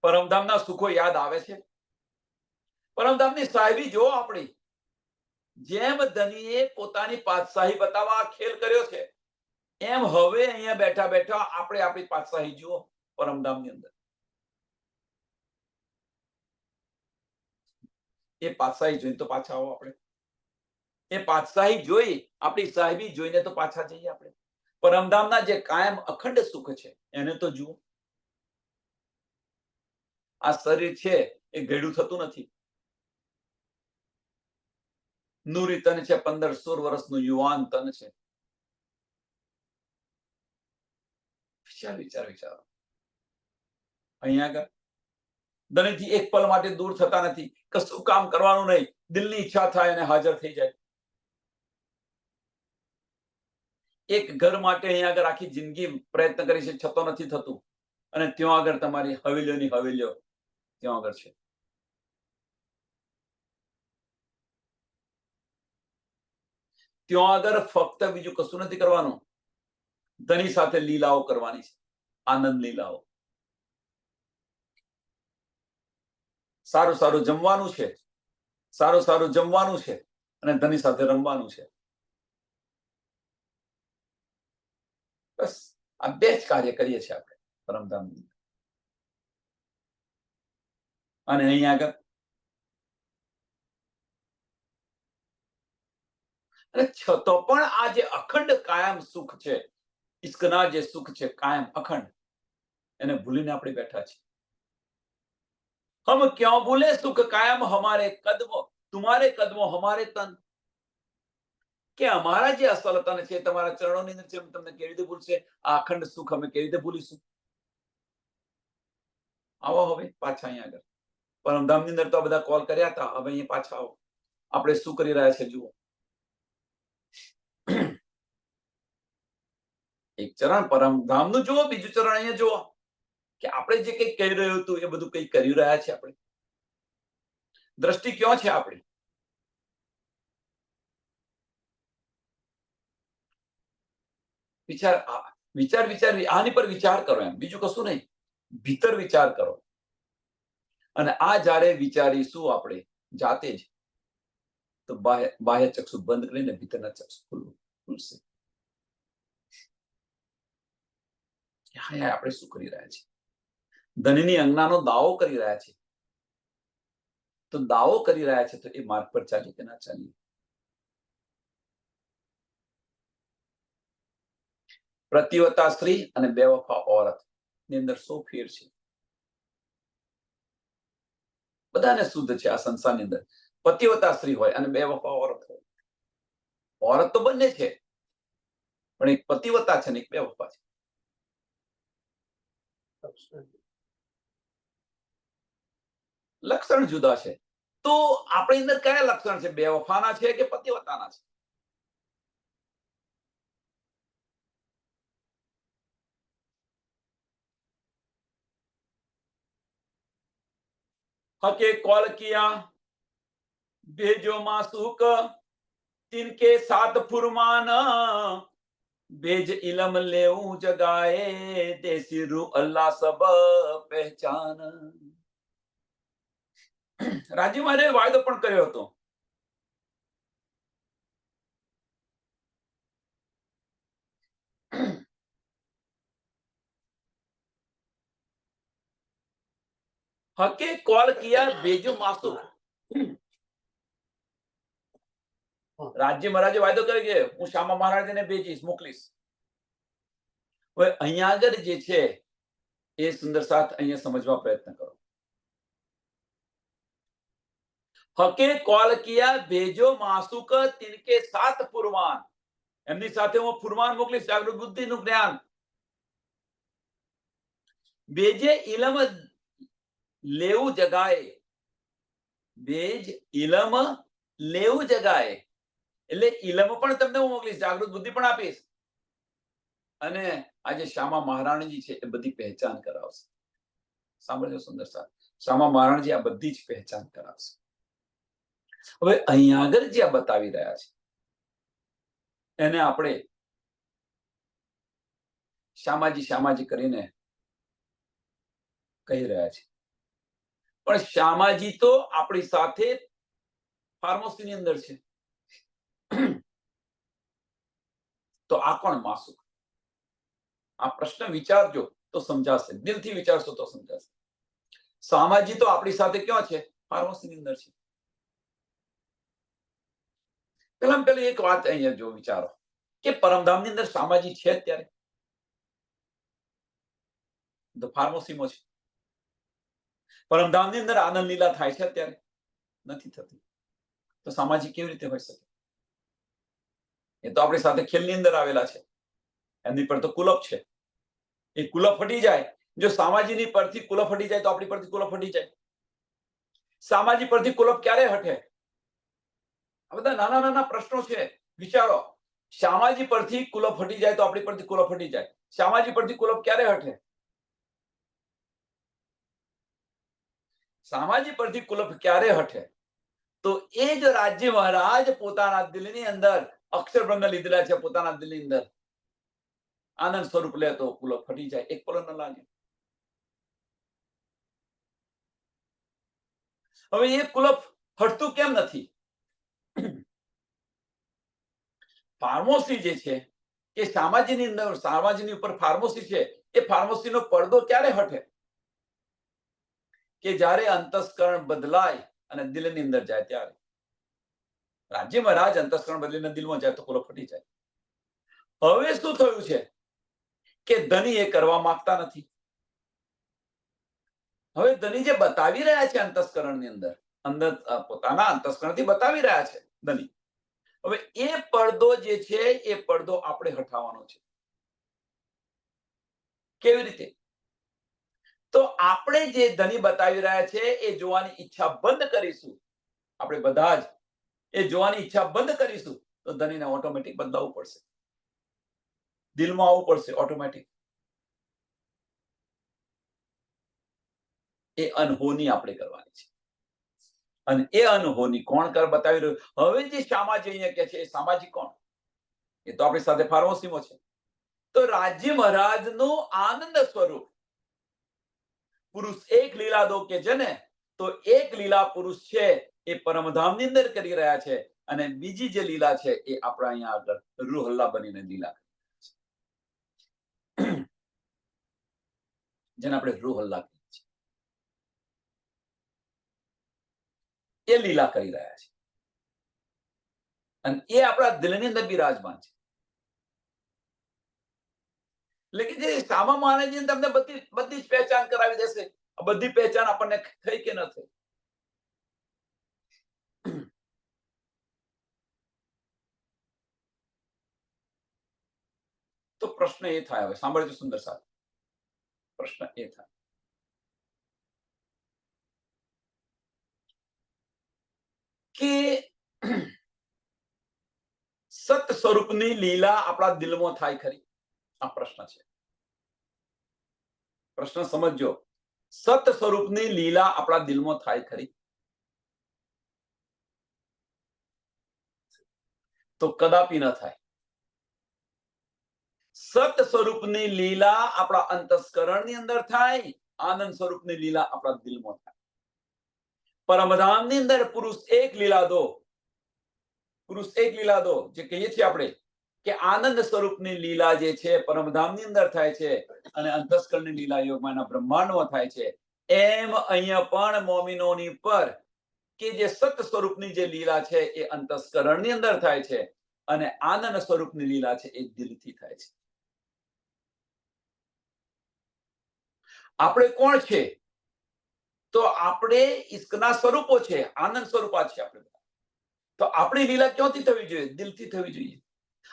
પરમધામના સુખો યાદ આવે છે. પરમધામની સાહેબી જો આપણી, જેમ ધનીએ પોતાની પાતશાહી બતાવવા ખેલ કર્યો છે, એમ હવે અહીંયા બેઠા બેઠા આપણે આપણી પાતશાહી જુઓ પરમધામની અંદર. એ પાતશાહી જોઈને તો પાછા આવો આપણે. એ પાતશાહી જોઈ, આપણી સાહેબી જોઈને તો પાછા જઈએ આપણે. પરમધામના જે કાયમ અખંડ સુખ છે એને તો જુઓ. આ શરીર છે એ ઘેડું થતું નથી. નૂરી તન છે, 15-16 વર્ષનું યુવાન તન છે. વિચારો અહીંયા આગળ ધણીથી એક પલ માટે દૂર થતા નથી. કશું કામ કરવાનું નહીં, દિલની ઈચ્છા થાય અને હાજર થઈ જાય. એક ઘર માટે અહીંયા આગળ આખી જિંદગી પ્રયત્ન કરી છે, છતો નથી થતું. અને ત્યાં આગળ તમારી હવેલીઓની હવેલીઓ ત્યાં આગળ છે. ત્યાં આગળ ફક્ત બીજું કશું નથી કરવાનું, ધણી સાથે લીલાઓ કરવાની છે, આનંદ લીલાઓ. સારું સારું જમવાનું છે, સારું જમવાનું છે અને ધણી સાથે રમવાનું છે. બસ આ બે જ કાર્ય કરીએ છીએ આપણે પરમધામની. અને અહીંયા આગળ અને છતો પણ આ જે અખંડ કાયમ સુખ છે, ઇશ્કના જે સુખ છે કાયમ અખંડ, એને ભૂલીને આપણે બેઠા છીએ. હમ ક્યાં ભૂલે સુખ કાયમ હમારે કદમો, તુમારે કદમો હમારે તન. કે અમારા જે અસલ તન છે તમારા ચરણોની અંદર છે, તમને કેવી રીતે ભૂલશે? આ અખંડ સુખ અમે કેવી રીતે ભૂલીશું? આવો હવે પાછા અહીંયા આગળ પરમધામની અંદર તો બધા કોલ કર્યા હતા, હવે અહીંયા પાછા આવો. આપણે શું કરી રહ્યા છે જુઓ. એક ચરણ પરમધામનું જુઓ, બીજું ચરણ અહીંયા જુઓ કે આપણે જે કંઈ કહી રહ્યું હતું એ બધું કંઈ કરી રહ્યા છે આપણે. દ્રષ્ટિ ક્યાં છે આપણી? વિચાર આની પર વિચાર કરો, એમ બીજું કશું નહીં. ભીતર વિચાર કરો. અને આ જ્યારે વિચારીશું આપણે જાતે જ, તો બાહ્ય ચક્ષુ બંધ કરીને ભીતરના ચક્ષુ ખુલશે. આપણે શું કરી રહ્યા છીએ? ધનની અંગનાનો દાવો કરી રહ્યા છે. તો દાવો કરી રહ્યા છે તો એ માર્ગ પર ચાલીએ કે ના ચાલીએ? પ્રતિવતા સ્ત્રી અને બેવફા ઓરત ની અંદર શું ફેર છે? બધાને શુદ્ધ છે આ સંસારની અંદર. પતિવતા સ્ત્રી હોય અને બેવફા ઓરત હોય. ઓરત તો બંને છે, પણ એક પતિવતા છે ને એક બેવફા છે. લક્ષણ જુદા છે. તો આપણી અંદર કયા લક્ષણ છે? બેવફાના છે કે પતિવતાના છે? हके कॉल किया भेजो मासूक तिनके साथ फुरमान भेज इलम लेऊ जगाए देसी रू अल्लाह सब पहचान. રાજી મારે વાયદો પણ કર્યો હતો. હકે કોલ કિયા भेजो मासूक. રાજ્ય મહારાજે વાયદો કર્યો કે હું શ્યામા મહારાજને ભેજીશ, મોકલીશ. હવે અહીંયા આગળ જે છે એ સુંદર સાથ અહીંયા સમજવા પ્રયત્ન કરો. હકે કોલ કિયા ભેજો માસુક તિનકે સાત ફુરમાન. એમની સાથે હું ફુરમાન મોકલીશ, જાગૃત બુદ્ધિનું જ્ઞાન. બેજે ઇલમ લેવું જગાએ. બેજ ઇલમ લેવું જગાએ એટલે ઇલમ પણ તમને હું મોકલીશ, જાગૃત બુદ્ધિ પણ આપીશ. અને આજે શ્યામા મહારાણીજી છે એ બધી પહેચાન કરાવશે. સાંભળજો સુંદર સાથ, શ્યામા મહારાણીજી આ બધી જ પહેચાન કરાવશે. હવે અહીંયા આગળ જે આ બતાવી રહ્યા છે એને આપણે શ્યામાજી શ્યામાજી કરીને કહી રહ્યા છે. પણ શ્યામાજી તો આપણી સાથે ફાર્મસીની અંદર છે. તો આ કોણ માસૂક? આ પ્રશ્ન વિચારજો તો સમજાશે, દિલથી વિચારશો તો સમજાશે. સામાજી તો આપણી સાથે ક્યાં છે? ફાર્મસીની અંદર છે. પેલા પેલી એક વાત અહીંયા જો વિચારો કે પરમધામની અંદર સામાજી છે અત્યારે? તો ફાર્મસીમાં છે. પરમધામની અંદર આનંદ લીલા થાય છે અત્યારે? નથી થતી. તો સામાજી કેવી રીતે હોઈ શકે? એ તો આપણી સાથે ખેલની અંદર આવેલા છે. એમની પર તો કુલપ છે. એ કુલપ ફટી જાય, જો સામાજીની પરથી કુલપ ફટી જાય તો આપણી પરથી કુલપ ફટી જાય. સામાજી પરથી કુલપ ક્યારે હટે? આ બધા નાના નાના પ્રશ્નો છે, વિચારો. સામાજી પરથી કુલપ ફટી જાય તો આપણી પરથી કુલપ ફટી જાય. સામાજી પરથી કુલપ ક્યારે હટે? સામાજી પરથી કુલપ ક્યારે હટે? તો એ જ રાજ્ય મહારાજ પોતાના દિલની અંદર અક્ષર બ્રહ્મ લીધેલા છે, પોતાના દિલની અંદર આનંદ સ્વરૂપ લે તો કુલપ ફટી જાય, એક પલ ન લાગે. હવે એ કુલપ હટતું કેમ નથી? ફાર્મસી જે છે કે સામાજીની અંદર, સામાજીની ઉપર ફાર્મસી છે, એ ફાર્મસીનો પડદો ક્યારે હટે? કે જ્યારે અંતસ્કરણ બદલાય અને દિલની અંદર જાય ત્યારે. રાજ્ય મહારાજ અંતસ્કરણ બદલીને દિલમાં જાય તો કુલપ ફટી જાય. હવે શું થયું છે કે ધની એ કરવા માંગતા નથી. હવે ધની જે બતાવી રહ્યા છે અંતસ્કરણની અંદર, અંદર પોતાના અંતસ્કરણથી બતાવી રહ્યા છે ધની. હવે એ પડદો જે છે એ પડદો આપણે હટાવવાનો છે. કેવી રીતે? તો આપણે જે ધની બતાવી રહ્યા છે એ જોવાની ઈચ્છા બંધ કરીશું. આપણે બધા જ એ જોવાની ઈચ્છા બંધ કરીશું તો ધનીને ઓટોમેટિક બદલાવવું પડશે, દિલમાં આવવું પડશે ઓટોમેટિક. એ અનહોની આપણે કરવાની છે. અને એ અનહોની કોણ બતાવી રહ્યું? હવે જે સામાજી અહીંયા કે છે એ સામાજી કોણ? એ તો આપણી સાથે ફાર્મસીમાં છે. તો રાજ્ય મહારાજનું આનંદ સ્વરૂપ પુરુષ એક લીલા દો કે છે ને, તો એક લીલા પુરુષ છે એ પરમધામની અંદર કરી રહ્યા છે, અને બીજી જે લીલા છે એ આપણા અહીંયા આગળ રૂહલ્લા બનીને લીલા કરી રહ્યા છે, જેને આપણે રૂહલ્લા કહીએ છીએ. એ લીલા કરી રહ્યા છે અને એ આપણા દિલની અંદર બિરાજમાન છે. એટલે કે જે સામા મહારાજજી તમને બધી બધી જ પહેચાન કરાવી દેશે. બધી પહેચાન આપણને થઈ કે ન થઈ? તો પ્રશ્ન એ થાય, હવે સાંભળજો સુંદર સાહેબ, પ્રશ્ન એ થાય કે સત સ્વરૂપની લીલા આપણા દિલમાં થાય ખરી? આ પ્રશ્ન છે. પ્રશ્ન સમજજો. સત સ્વરૂપની લીલા આપણા દિલમાં થાય ખરી? તો કદાપી ન થાય. સત સ્વરૂપની લીલા આપણા અંતસ્કરણની અંદર થાય, આનંદ સ્વરૂપની લીલા આપણા દિલમાં થાય. પરમધામની અંદર પુરુષ એક લીલા દો, પુરુષ એક લીલા દો જે કહીએ છીએ આપણે કે આનંદ સ્વરૂપની લીલા જે છે પરમધામની અંદર થાય છે અને અંતસ્કરણની લીલા યોગમાના બ્રહ્માંડમાં થાય છે. એમ અહીંયા પણ મોમિનોની પર કે જે સત સ્વરૂપની જે લીલા છે એ અંતસ્કરણની અંદર થાય છે અને આનંદ સ્વરૂપની લીલા છે એ દિલથી થાય છે. આપણે કોણ છે? તો આપણે ઈશ્કના સ્વરૂપો છે, આનંદ સ્વરૂપા છે આપણે. તો આપણી લીલા ક્યાંથી થવી જોઈએ? દિલથી થવી જોઈએ.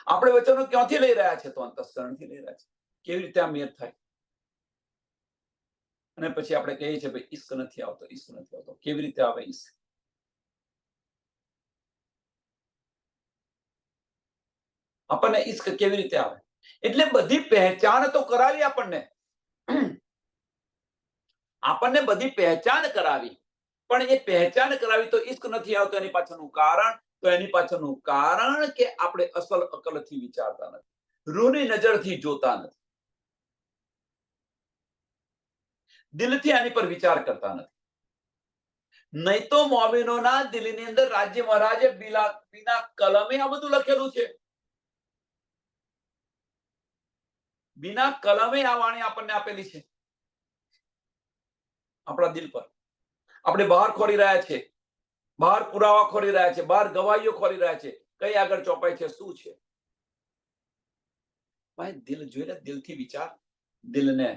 આપણે વચનો ક્યાંથી લઈ રહ્યા છે? તો અંતસ્કરણથી લઈ રહ્યા છે. કેવી રીતે આ મેળ થાય? અને પછી આપણે કહીએ છીએ ભાઈ ઈશ્ક નથી આવતો, ઈશ્ક નથી આવતો. કેવી રીતે આવે ઈશ્ક? આપણને ઈશ્ક કેવી રીતે આવે? એટલે બધી પહેચાન તો કરાવી આપણને, આપણને બધી પહેચાન કરાવી, પણ એ પહેચાન કરાવી તો ઈશ્ક નથી આવતો. એની પાછળનું કારણ, તો એની પાછળનું કારણ કે આપણે અસલ અકલથી વિચારતા નથી, રૂની નજરથી જોતા નથી, દિલથી આની પર વિચાર કરતા નથી. નહીં તો મોમિનોના દિલની અંદર રાજ્ય મહારાજે બીના કલમે આ બધું લખેલું છે. बिना कलमे आ वाणी આપણને આપેલી છે આપણા દિલ પર. આપણે બહાર ખોરી રહ્યા છે, બહાર પુરાવા ખોરી રહ્યા છે, બહાર ગવાહીઓ ખોરી રહ્યા છે, કઈ આગળ ચોપાઈ છે, શું છે? ભાઈ દિલ જોઈને દિલથી વિચાર, દિલને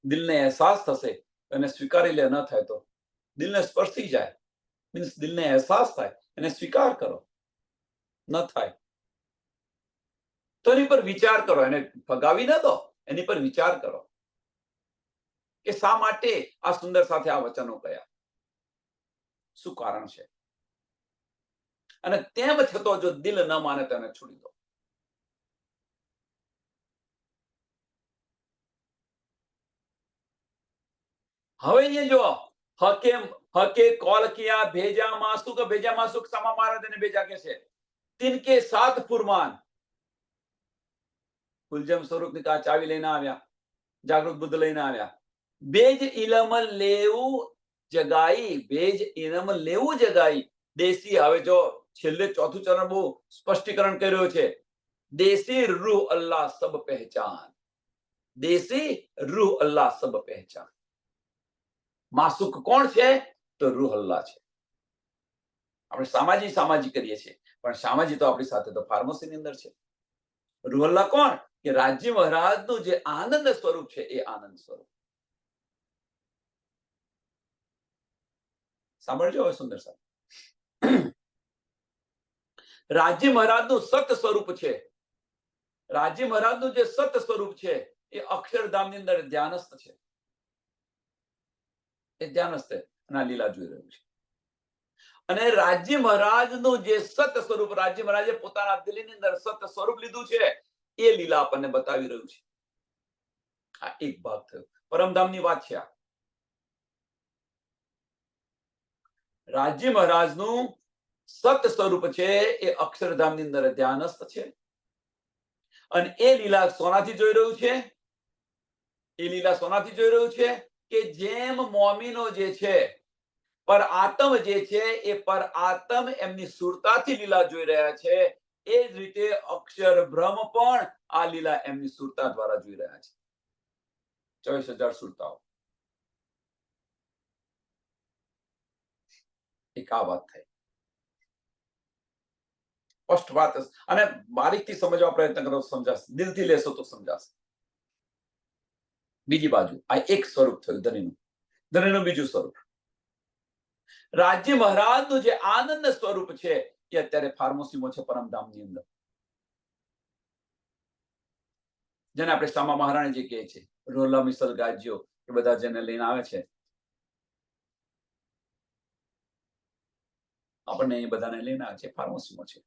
દિલને અહેસાસ થશે અને સ્વીકારી લે, ન થાય તો દિલને સ્પર્શી જાય મીન્સ દિલને અહેસાસ થાય એને સ્વીકાર કરો, ન થાય તો એની પર વિચાર કરો, એને ફગાવી ન દો, એની પર વિચાર કરો કે શા માટે આ સુંદર સાથે આ વચનો કયા, શું કારણ છે? અને તેમ છતાં જો દિલ ન માને તો એને છોડી દો. હવે અહીંયા જો हके कॉल किया भेजा मासुक, भेजा मासुक सामा महाराज ने भेजा कैसे? तिनके साथ फुरमान कुलजम स्वरूप ने कहा चावी लेना આવ્યા, જાગૃત બુદ્ધ લઈને આવ્યા. બેજ ઇલમ લેવું જગાઈ, બેજ ઇલમ લેવું જગાઈ. દેશી હવે જો છેલ્લે ચોથું ચરણ બહુ સ્પષ્ટીકરણ કર્યો છે. દેશી રૂહ અલ્લાહ સબ પહેચાન, દેશી રૂહ અલ્લાહ સબ પહેચાન. માસુક કોણ છે? તો રૂહ અલ્લાહ છે. આપણે સામાજી કરીએ છીએ, પણ સામાજી તો આપણી સાથે તો ફાર્મસીની અંદર છે. રૂહ અલ્લાહ કોણ? કે રાજ્ય મહારાજનું જે આનંદ સ્વરૂપ છે એ આનંદ સ્વરૂપ. સાંભળજો હવે સુંદર સાહેબ, રાજ્ય મહારાજનું સત સ્વરૂપ છે. રાજ્ય મહારાજનું જે સત સ્વરૂપ છે એ અક્ષરધામની અંદર ધ્યાનસ્થ છે. એ ધ્યાનસ્થ અને લીલા જોઈ રહ્યું છે. અને રાજ્ય મહારાજનું જે સત સ્વરૂપ, રાજ્ય મહારાજે પોતાના દિલની અંદર સત સ્વરૂપ લીધું છે એ લીલા આપણને બતાવી રહ્યું છે. આ એક ભાગ થયો, પરમધામની વાત છે. આ રાજ્ય મહારાજનું સત સ્વરૂપ છે એ અક્ષરધામની અંદર ધ્યાનસ્થ છે. અને એ લીલા સોનાથી જોઈ રહ્યું છે. એ લીલા સોનાથી જોઈ રહ્યું છે કે જેમ મોમીનો જે છે પર આત્મ જે છે એ પર આત્મ એમની સુરતાથી લીલા જોઈ રહ્યા છે, એ જ રીતે અક્ષર બ્રહ્મ પણ આ લીલા એમની સુરતા દ્વારા જોઈ રહ્યા છે. 24,000 સુરતાઓ. એક આ વાત થઈ, સ્પષ્ટ વાત, અને બારીકથી સમજવા પ્રયત્ન કરો, સમજાશે, દિલથી લેશો તો સમજાશે. બીજી બાજુ આ એક સ્વરૂપ થયું ધણીનું, ધણીનું બીજું સ્વરૂપ. રાજ્ય મહારાજનું જે આનંદ સ્વરૂપ છે એ અત્યારે ફાર્મસીમાં છે પરમધામની અંદર, જેને આપણે શામા મહારાણીજી કહે છે, રોલા મિસલ ગાજ્યો એ બધા જેને લઈને આવે છે, આપણને એ બધાને લઈને આવે છે, ફાર્મસીમાં છે.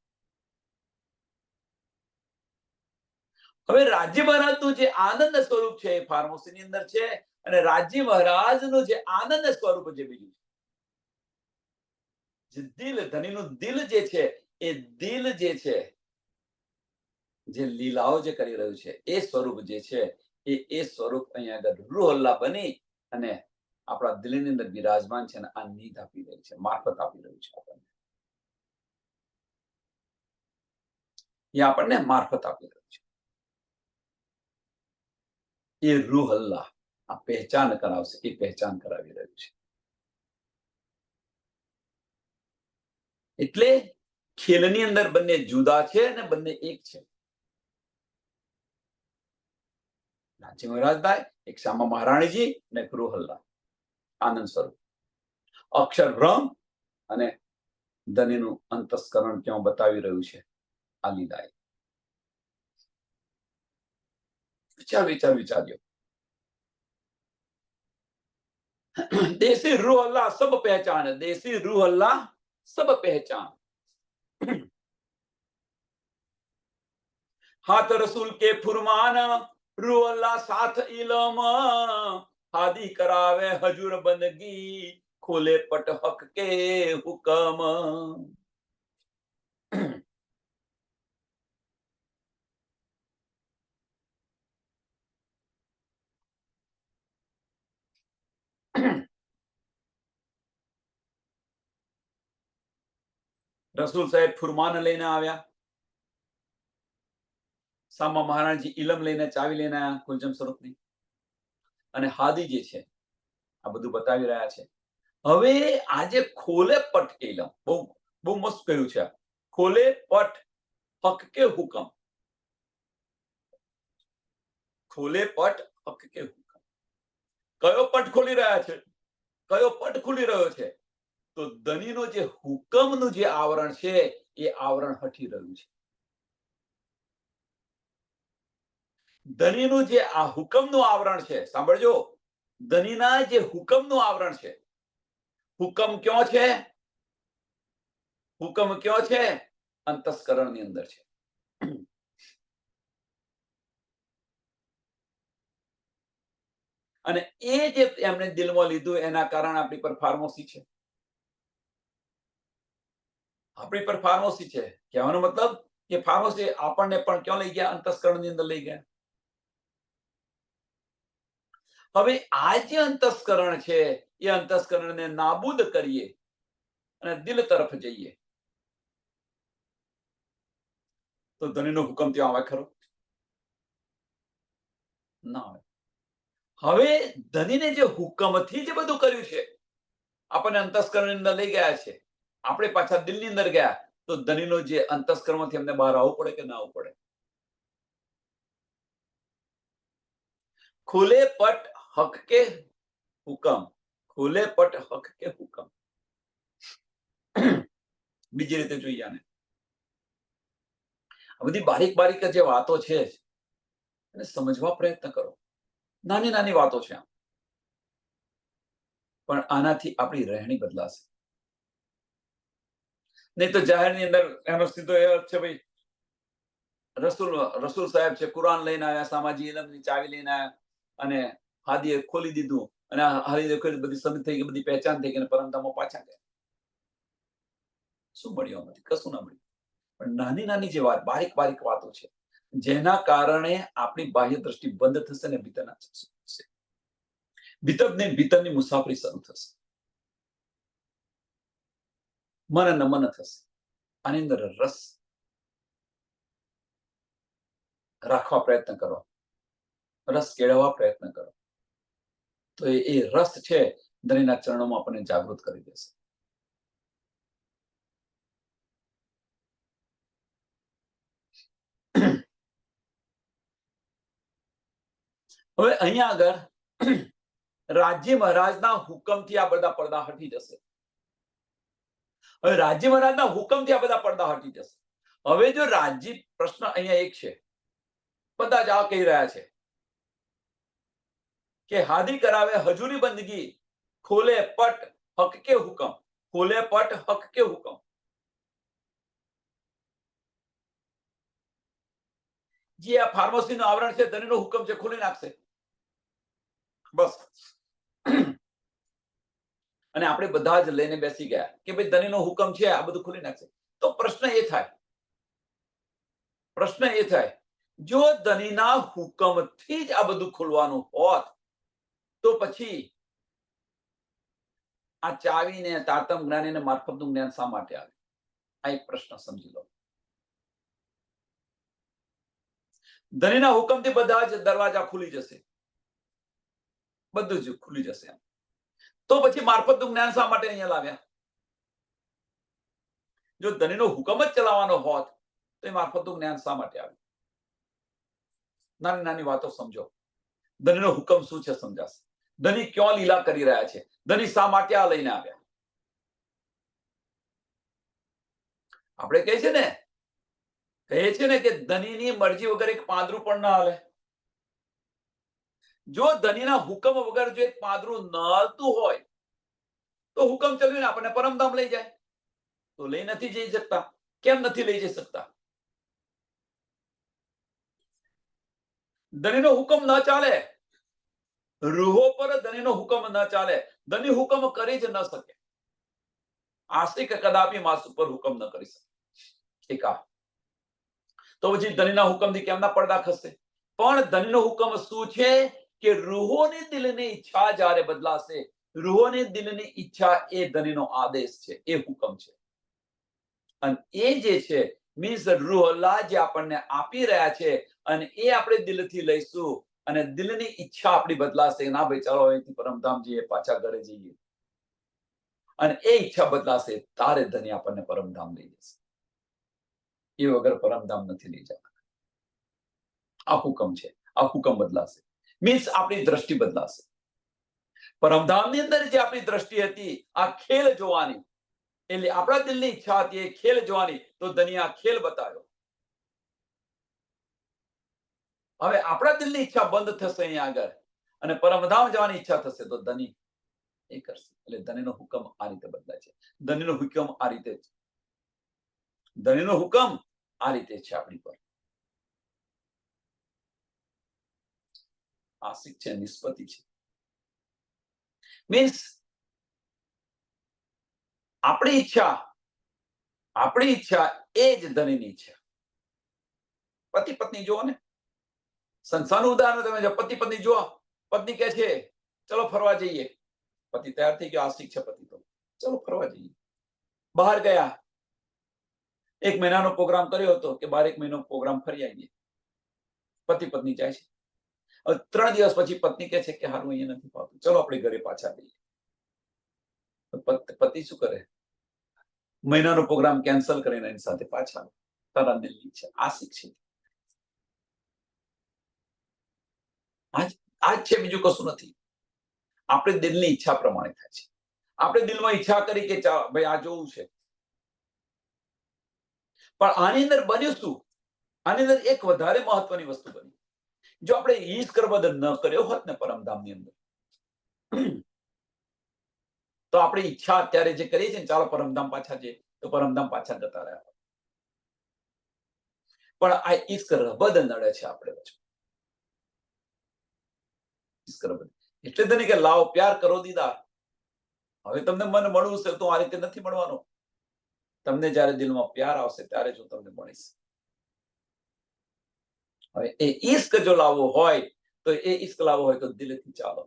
હવે રાજ્ય મહારાજનું જે આનંદ સ્વરૂપ છે એ ફાર્મસીની અંદર છે, અને રાજ્ય મહારાજનું જે આનંદ સ્વરૂપ જે બીજું છે, જે દિલ, ધણીનું દિલ જે છે એ દિલ જે છે, જે લીલાઓ જે કરી રહ્યું છે એ સ્વરૂપ જે છે એ સ્વરૂપ અહીંયા આગળ રૂહ અલ્લાહ બની અને આપણા દિલની અંદર બિરાજમાન છે અને આ નીંદ આપી રહ્યું છે, મારફત આપી રહ્યું છે આપણને. એ આપણને મારફત આપી રહ્યું છે. એ રૂહ અલ્લાહ આ પહેચાન કરાવશે, એ પહેચાન કરાવી રહ્યું છે. એટલે ખેલની અંદર બંને જુદા છે અને બંને એક છે. રાજ્ય મહારાજભાઈ, એક શામા મહારાણીજી અને એક રૂહ અલ્લાહ આનંદ સ્વરૂપ. અક્ષર બ્રહ્મ અને ધનીનું અંતસ્કરણ ક્યાં બતાવી રહ્યું છે આ લીલાએ. વિચાર્યો. देसी रूह अल्लाह सब पहचान है, देसी रूह अल्लाह सब पहचान. हाथ रसूल के फुरमान, रूह अल्लाह साथ इलम, हादी करावे हजूर बंदगी, खोले पट हक के हुक्म. રસૂલ સાહેબ ફુરમાન લઈને આવ્યા, સામા મહારાજજી ઇલમ લઈને ચાવી લઈને આયા કુલજમ સ્વરૂપની, અને હાદી જે છે આ બધું બતાવી રહ્યા છે. હવે આજે ખોલે પટ કે ઇલમ, બહુ બહુ મસ્ત કહ્યું છે. ખોલે પટ હક કે હુકમ, ખોલે પટ હક કે હુકમ. કયો પટ ખોલી રહ્યા છે? કયો પટ ખુલી રહ્યો છે? તો ધનીનો જે હુકમનું જે આવરણ છે એ આવરણ હટી રહ્યું છે. ધનીનું જે આ હુકમનું આવરણ છે, સાંભળજો, ધનીના જે હુકમનું આવરણ છે, હુકમ ક્યો છે? હુકમ ક્યો છે? અંતસ્કરણની અંદર છે. અને એ જે એમણે દિલમાં લીધું એના કારણે આપણી પર ફાર્મસી છે. આપણી પર ફાર્મસી છે. કહેવાનો મતલબ કે ફાર્મસી આપણને પણ ક્યાં લઈ ગયા? અંતસ્કરણની અંદર લઈ ગયા. હવે આ જે અંતસ્કરણ છે એ અંતસ્કરણને નાબૂદ કરીએ અને દિલ તરફ જઈએ તો ધનીનો હુકમ ત્યાં આવે ખરો? ના આવે. હવે ધનીને જે હુકમથી જે બધું કર્યું છે, આપણને અંતસ્કરણની અંદર લઈ ગયા છે, આપણે પાછા દિલની અંદર ગયા, તો ધનીનો જે અંતસ્કરણમાંથી અમને બહાર આવવું પડે કે ના આવવું પડે? ખુલે પટ હક કે હુકમ, ખુલે પટ હક કે હુકમ. બીજી રીતે જોઈએ આને. આ બધી બારીક બારીક જે વાતો છે એને સમજવા પ્રયત્ન કરો. નાની નાની વાતો છે, પણ આનાથી આપણી રહેણી બદલાશે. નહીં તો જાહેરની અંદર એનો સીધો એ અર્થ છે, ભાઈ રસૂલ સાહેબ છે, કુરાન લઈને આવ્યા, સામાજી ઇલમની ચાવી લઈને આવ્યા, અને હાદીએ ખોલી દીધું, અને હાદીએ ખોલી, બધી સમજ થઈ ગઈ, બધી પહેચાન થઈ ગઈ, અને પરમધામમાં પાછા ગયા. શું મળ્યું આમાંથી? કશું ના મળ્યું. પણ નાની નાની જે વાત, બારીક બારીક વાતો છે, જેના કારણે આપણી બાહ્ય દ્રષ્ટિ બંધ થશે ને ભીતરના થશે. ભીતરની મુસાફરી શરૂ થશે. મન નમન થશે. આની અંદર રસ રાખવા પ્રયત્ન કરો, રસ કેળવવા પ્રયત્ન કરો, તો એ રસ છે ધનીના ચરણોમાં આપણને જાગૃત કરી દેશે. હવે અહીંયા આગળ રાજ્ય મહારાજના હુકમથી આ બધા પડદા હટી જશે. હવે રાજ્ય મહારાજના હુકમથી આ બધા પડદા હટી જશે. હવે જો રાજ્ય, પ્રશ્ન અહીંયા એક છે, બધા જ આ કહી રહ્યા છે કે હાદી કરાવે હજુરી બંદગી, ખોલે પટ હક કે હુકમ, ખોલે પટ હક કે હુકમ. જે આ ફાર્મસીનું આવરણ છે, ધનીનો હુકમ છે, ખોલી નાખશે બસ. અને આપણે બધા જ લઈને બેસી ગયા કે ભાઈ ધનીનો હુકમ છે, આ બધું ખોલી નાખશે. તો પ્રશ્ન એ થાય, જો ધનીના હુકમથી જ આ બધું ખોલવાનું હોત તો પછી આ ચાવીને, તાતમ જ્ઞાનીને મારફતનું જ્ઞાન શા માટે આવે? આ એક પ્રશ્ન સમજી લો. ધનીના હુકમથી બધા જ દરવાજા ખુલી જશે, બધું જ ખુલી જશે. તો પછી મારફતનું જ્ઞાન શા માટે અહીંયા લાવ્યા? જો ધનીનો હુકમ જ ચલાવવાનો હોત તો એ મારફતનું જ્ઞાન શા માટે આવ્યું? નાની નાની વાતો સમજો. ધનીનો હુકમ શું છે સમજાશે. ધની ક્યાં લીલા કરી રહ્યા છે, ધની શા માટે આ લઈને આવ્યા? આપણે કહીએ છે ને કે ધનીની મરજી વગર એક પાંદરું પણ ના હાલે. જો ધનીના હુકમ વગર જો એક પાંદરું ન હાલતું હોય તો હુકમ ચલાવીને આપણને પરમધામ લઈ જાય. તો લઈ નથી જઈ શકતા. કેમ નથી લઈ જઈ શકતા? ધનીનો હુકમ ન ચાલે, રૂહો પર ધનીનો હુકમ ન ચાલે. ધની હુકમ કરી જ ન શકે. આસ્તિક કદાપી માસ ઉપર હુકમ ન કરી શકે. તો પછી ધનીના હુકમથી કેમના પડદા ખસશે? પણ ધનીનો હુકમ શું છે કે રૂહોની દિલની ઈચ્છા જ્યારે બદલાશે, રૂહોની દિલની ઈચ્છા એ ધનીનો આદેશ છે, એ હુકમ છે. અને એ જે છે મીન્સ રૂહ અલ્લાહ જે આપણને આપી રહ્યા છે અને એ આપણે દિલથી લઈશું અને દિલની ઈચ્છા આપણી બદલાશે. ના ભાઈ ચાલો અહીંથી પરમધામ જઈએ, પાછા ઘરે જઈએ, અને એ ઈચ્છા બદલાશે તારે ધની આપણને પરમધામ લઈ જશે. એ વગર પરમધામ નથી લઈ જતા. આ હુકમ છે, આ હુકમ બદલાશે. મીન્સ આપણી દ્રષ્ટિ બદલાશે. પરમધામની અંદર જે આપણી દ્રષ્ટિ હતી આ ખેલ જોવાની, એટલે આપણા દિલની ઈચ્છા હતી એ ખેલ જોવાની, તો ધની આ ખેલ બતાવ્યો. હવે આપણા દિલની ઈચ્છા બંધ થશે અહીંયા આગળ અને પરમધામ જવાની ઈચ્છા થશે, તો ધની એ કરશે. એટલે ધનીનો હુકમ આ રીતે બદલાય છે. ધનીનો હુકમ આ રીતે છે. ધનીનો હુકમ આ રીતે છે આપણી પર. આશિક છે, નિષ્પતિ છે. મીન્સ આપણી ઈચ્છા એ જ ધનીની ઈચ્છા. પતિ પત્ની જુઓ ને, સંસારનું ઉદાહરણ તમે જો, પતિ પત્ની જુઓ. પત્ની કહે છે ચલો ફરવા જઈએ. પતિ તૈયાર થઈ ગયો, આશિક છે પતિ તો, ચલો ફરવા જઈએ. બહાર ગયા, 1 મહિનાનો પ્રોગ્રામ કર્યો હતો કે 12 મહિનો પ્રોગ્રામ ફરી આવીએ. પતિ પત્ની જાય છે. 3 દિવસ પછી પત્ની કહે છે કે હારું અહીંયા નથી ફાવતું, ચલો આપણે ઘરે પાછા જઈએ. પતિ શું કરે? મહિનાનો પ્રોગ્રામ કેન્સલ કરીને એની સાથે પાછા તારા દિલની છે. આશિક છે. આજ છે, બીજું કશું નથી. આપણે દિલની ઈચ્છા પ્રમાણે થાય છે. આપણે દિલમાં ઈચ્છા કરી કે ભાઈ આ જોવું છે, પણ આની અંદર બન્યું શું? આની અંદર એક વધારે મહત્વની વસ્તુ બની. જો આપણે ઈશ કરબદ્ધ ન કર્યો હોત ને પરમધામની અંદર, તો આપણી ઈચ્છા અત્યારે જે કરીએ છીએ, ચાલો પરમધામ પાછા જઈએ, તો પરમધામ પાછા જતા રહ્યા. પણ આ ઈશ્ક રબદ નડે છે આપણે વચ્ચે. ઈશ્ક રબદ એટલે તો નહીં કે લાવો પ્યાર કરો દીદાર. હવે તમને મન મળવું છે તો આ રીતે નથી મળવાનું. તમને જ્યારે દિલમાં પ્યાર આવશે ત્યારે જ હું તમને મળીશ. હવે એ ઈશ્ક જો લાવવો હોય તો એ ઈશ્ક લાવવો હોય તો દિલથી ચાલો.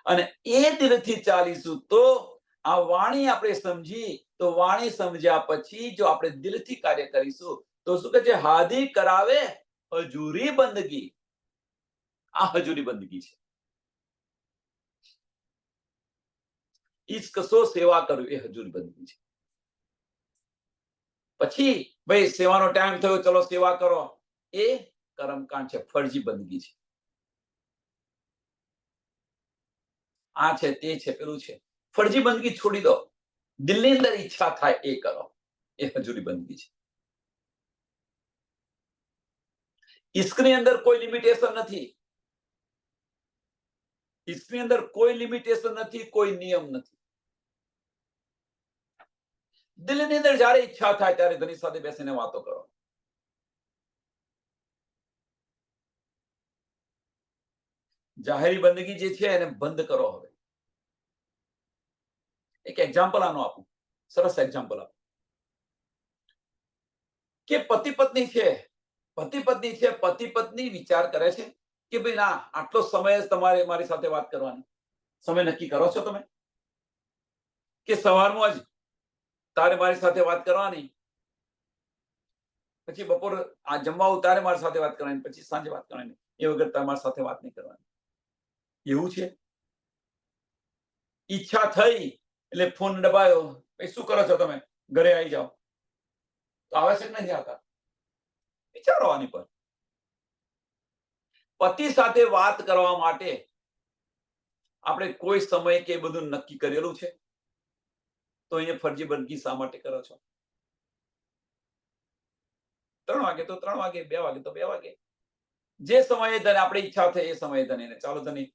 અને એ દિલથી ચાલીશું તો આ વાણી આપણે સમજી, તો વાણી સમજ્યા પછી જો આપણે દિલથી કાર્ય કરીશું તો શું કહે છે? હાદી કરાવે હજૂરી બંદગી. આ હજૂરી બંદગી છે. ઈશ્ક સો સેવા કરવી એ હજૂરી બંદગી છે. પછી ભાઈ સેવાનો ટાઈમ થયો, ચલો સેવા કરો, એ કર્મકાંડ છે, ફરજી બંદગી છે. આ છે, તે છે, પેલું છે, ફરજી બંદગી છોડી દો. દિલની અંદર ઈચ્છા થાય એ કરો, એ હજૂરી બંદગી છે. ઈશ્કની અંદર કોઈ લિમિટેશન નથી. ઈશ્કની અંદર કોઈ લિમિટેશન નથી, કોઈ નિયમ નથી. દિલની અંદર જ્યારે ઈચ્છા થાય ત્યારે ધની સાથે બેસીને વાતો કરો. જાહેરી બંદગી જે છે એને બંધ કરો. હવે એક એક્ઝામ્પલ આનો આપું, સરસ એક્ઝામ્પલ આપું કે પતિ પત્ની છે, પતિ પત્ની વિચાર કરે છે કે ભાઈ ના, આટલો સમય જ તમારે મારી સાથે વાત કરવાની. સમય નક્કી કરો છો તમે કે સવારમાં જ તારે મારી સાથે વાત કરવાની, પછી બપોર આ જમવા તારે મારી સાથે વાત કરવાની, પછી સાંજે વાત કરવાની, એ વગર તમારી સાથે વાત નહીં કરવાની. એવું છે? ઈચ્છા થઈ એટલે ફોન દબાયો, શું કરો છો તમે? ઘરે આવી જાઓ. તો આવશ્યક નથી આવતા. વિચારો આની પર. પતિ સાથે વાત કરવા માટે આપણે કોઈ સમય કે બધું નક્કી કરેલું છે? તો અહીંયા ફરજી બંદગી શા માટે કરો છો? 3 વાગે તો 3 વાગે, 2 વાગે તો 2 વાગે. જે સમયે ધન આપણી ઈચ્છા થાય એ સમયે ધનીને ચાલો ધની,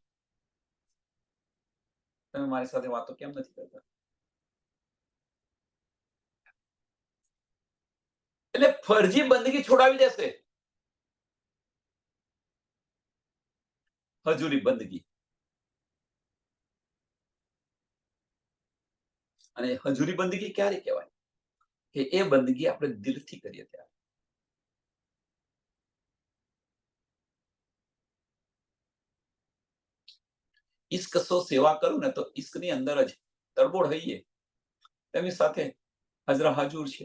તમે મારી સાથે વાતો કેમ નથી કરતા? એટલે ફરજી બંદગી છોડાવી દેશે, હજૂરી બંદગી. અને હજૂરી બંદગી ક્યારે કહેવાય? કે એ બંદગી આપણે દિલથી કરીએ ત્યારે. ઈશ્ક સો સેવા કરું ને તો ઈશ્કની અંદર જ તરબોળ હઈએ તેમની સાથે હાજરા હાજુર છે,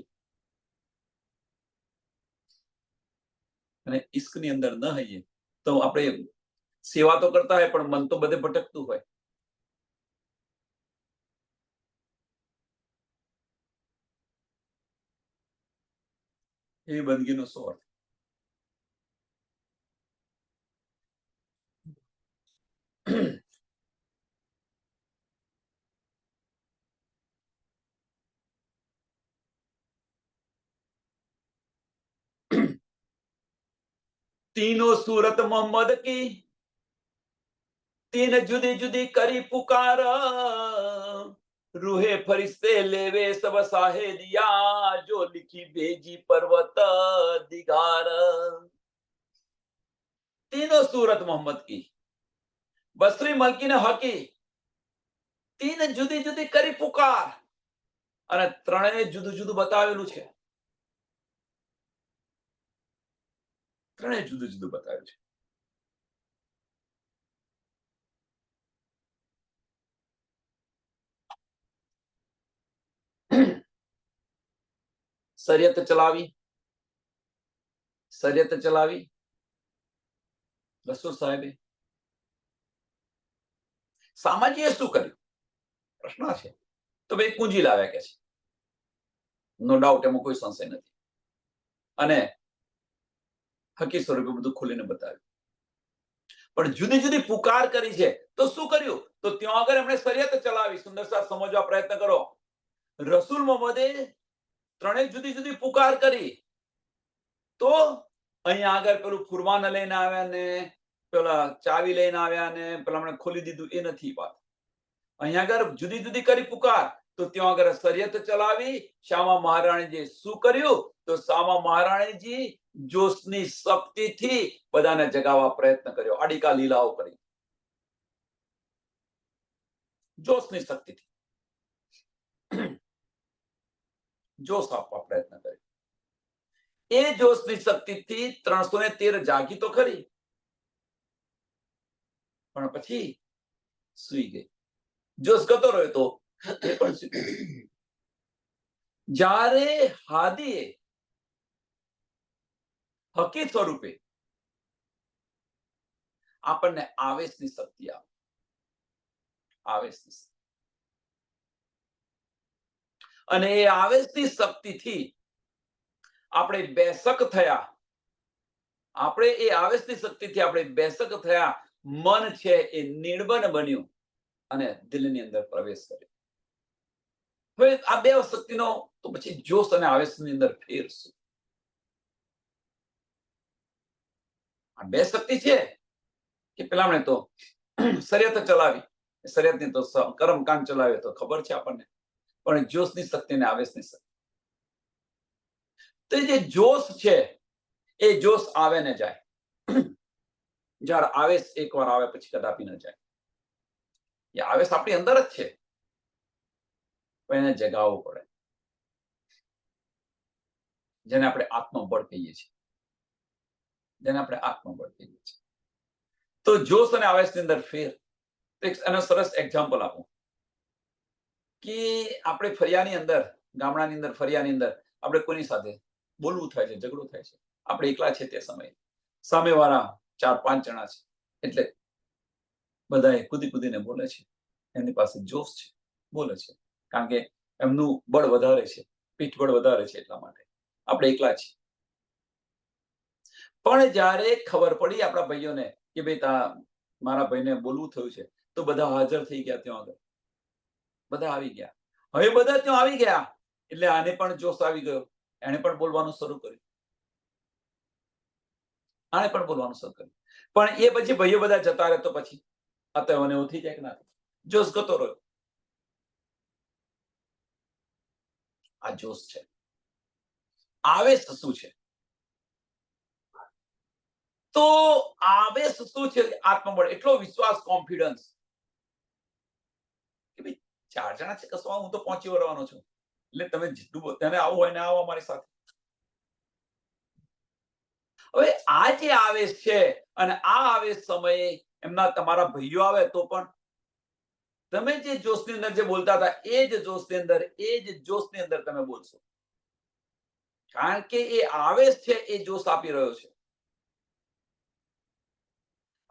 અને ઈશ્કની અંદર ન હઈએ તો આપણે સેવા તો કરતા હોય પણ મન તો બધે ભટકતું હોય. એ બંદગીનો શું અર્થ? तीनों सूरत मोहम्मद की, तीन जुदी जुदी करी पुकार, रूहे फरिश्ते लेवे सब साहे दिया, जो लिखी भेजी पर्वत दिगार. तीनों सूरत मोहम्मद की, बसरी मलकी ने हकी, तीन जुदी जुदी करी पुकार, અને ત્રણેય જુદું જુદું બતાવેલું છે, ત્રણેય જુદું જુદું બતાવ્યું છે. શરિયત ચલાવી રસૂલ સાહેબે. સામાજીએ શું કર્યું? પ્રશ્ન છે. તો ભાઈ કુંજી લાવ્યા કે છે, નો ડાઉટ, એમાં કોઈ સંશય નથી, અને હકી સ્વરૂપે બધું ખોલીને બતાવ્યું. પણ જુદી જુદી પુકાર કરી છે, તો શું કર્યું? તો ત્યાં આગળ એમણે શરિયત ચલાવી. સુંદર સાથ સમજવા પ્રયત્ન કરો. રસૂલ મોહમ્મદે ત્રણેય જુદી જુદી પુકાર કરી, તો અહીંયા આગળ પેલું ફુરમાન લઈને આવ્યા ને પેલા ચાવી લઈને આવ્યા ને પેલા હમણાં ખોલી દીધું, એ નથી વાત. અહીંયા આગળ જુદી જુદી કરી પુકાર, તો ત્યાં આગળ શરિયત ચલાવી. શામા મહારાણીજીએ શું કર્યું? તો શામા મહારાણીજી જોશની શક્તિથી બધાને જગાવવા પ્રયત્ન કર્યો, અડીકા લીલાઓ કરી, જોશની શક્તિથી જોશ આપવા પ્રયત્ન કર્યો. એ જોશની શક્તિથી 313 જાગી તો ખરી, પણ પછી સુઈ ગઈ. જોશ ગતો રહ્યો તો એ પણ સુઈ ગઈ. જ્યારે હાદીએ હકી સ્વરૂપે આપણને આવેશની શક્તિ આપે, આવેશની, અને એ આવેશની શક્તિથી આપણે બેસક થયા. આપણે એ આવેશની શક્તિથી આપણે બેસક થયા. મન છે એ નિર્બન બન્યું અને દિલની અંદર પ્રવેશ કર્યો. હવે આ બે શક્તિનો તો પછી જોશ અને આવેશની અંદર ફેર શું? આ બે શક્તિ છે કે પેલા તો શરિયત ચલાવી, શરિયતની તો કર્મકાંડ ચલાવે તો ખબર છે આપણને, પણ જોશની શક્તિ અને આવેશની શક્તિ. તો જે જોશ છે એ જોશ આવે ને જાય. જ્યારે આવેશ એકવાર આવે પછી કદાપી ન જાય. એ આવેશ આપણી અંદર જ છે, પણ એને જગાવવો પડે, જેને આપણે આત્મબળ કહીએ છીએ, જેને આપણે આત્મબળ કહીએ છીએ. તો જોશ અને આવેશની અંદર ફેર. એનો સરસ એક્ઝામ્પલ આપું કે આપણે ફરિયાની અંદર, ગામડાની અંદર, ફરિયાની અંદર આપણે કોઈની સાથે બોલવું થાય છે, ઝઘડો થાય છે, આપણે એકલા છે તે સમયે, સામેવાળા 4-5 જણા છે, એટલે બધા કૂદી કૂદીને બોલે છે. એમની પાસે જોશ છે, બોલે છે, કારણ કે એમનું બળ વધારે છે, પીઠબળ વધારે છે, એટલા માટે. આપણે એકલા છીએ. પણ જ્યારે ખબર પડી આપણા ભાઈઓને કે ભાઈ મારા ભાઈને બોલવું થયું છે, તો બધા હાજર થઈ ગયા. ત્યાં આગળ બધા આવી ગયા. હવે બધા ત્યાં આવી ગયા એટલે આને પણ જોશ આવી ગયો. એને પણ બોલવાનું શરૂ કર્યું, આને પણ બોલવાનું શરૂ કર્યું. પણ એ પછી ભાઈઓ બધા જતા રહે તો પછી અત્યારે એવું થઈ જાય કે ના, જોશ ગતો રહ્યો. આ જોશ છે. આવેશ શું છે? તો આવેશ શું છે? આત્મબળ, એટલો વિશ્વાસ, કોન્ફિડન્સ કે ભાઈ 4 જણા છે, કશું હું તો પહોંચી વળવાનો છું, એટલે તમે જેટલું તેને આવું હોય ને આવો અમારી સાથે. હવે આ જે આવેશ છે, અને આ આવેશ સમયે એમના તમારા ભાઈઓ આવે તો પણ તમે જે જોશની અંદર જે બોલતા હતા એ જ જોશની અંદર, એ જ જોશની અંદર તમે બોલશો. કારણ કે એ આવેશ છે, એ જોશ આપી રહ્યો છે.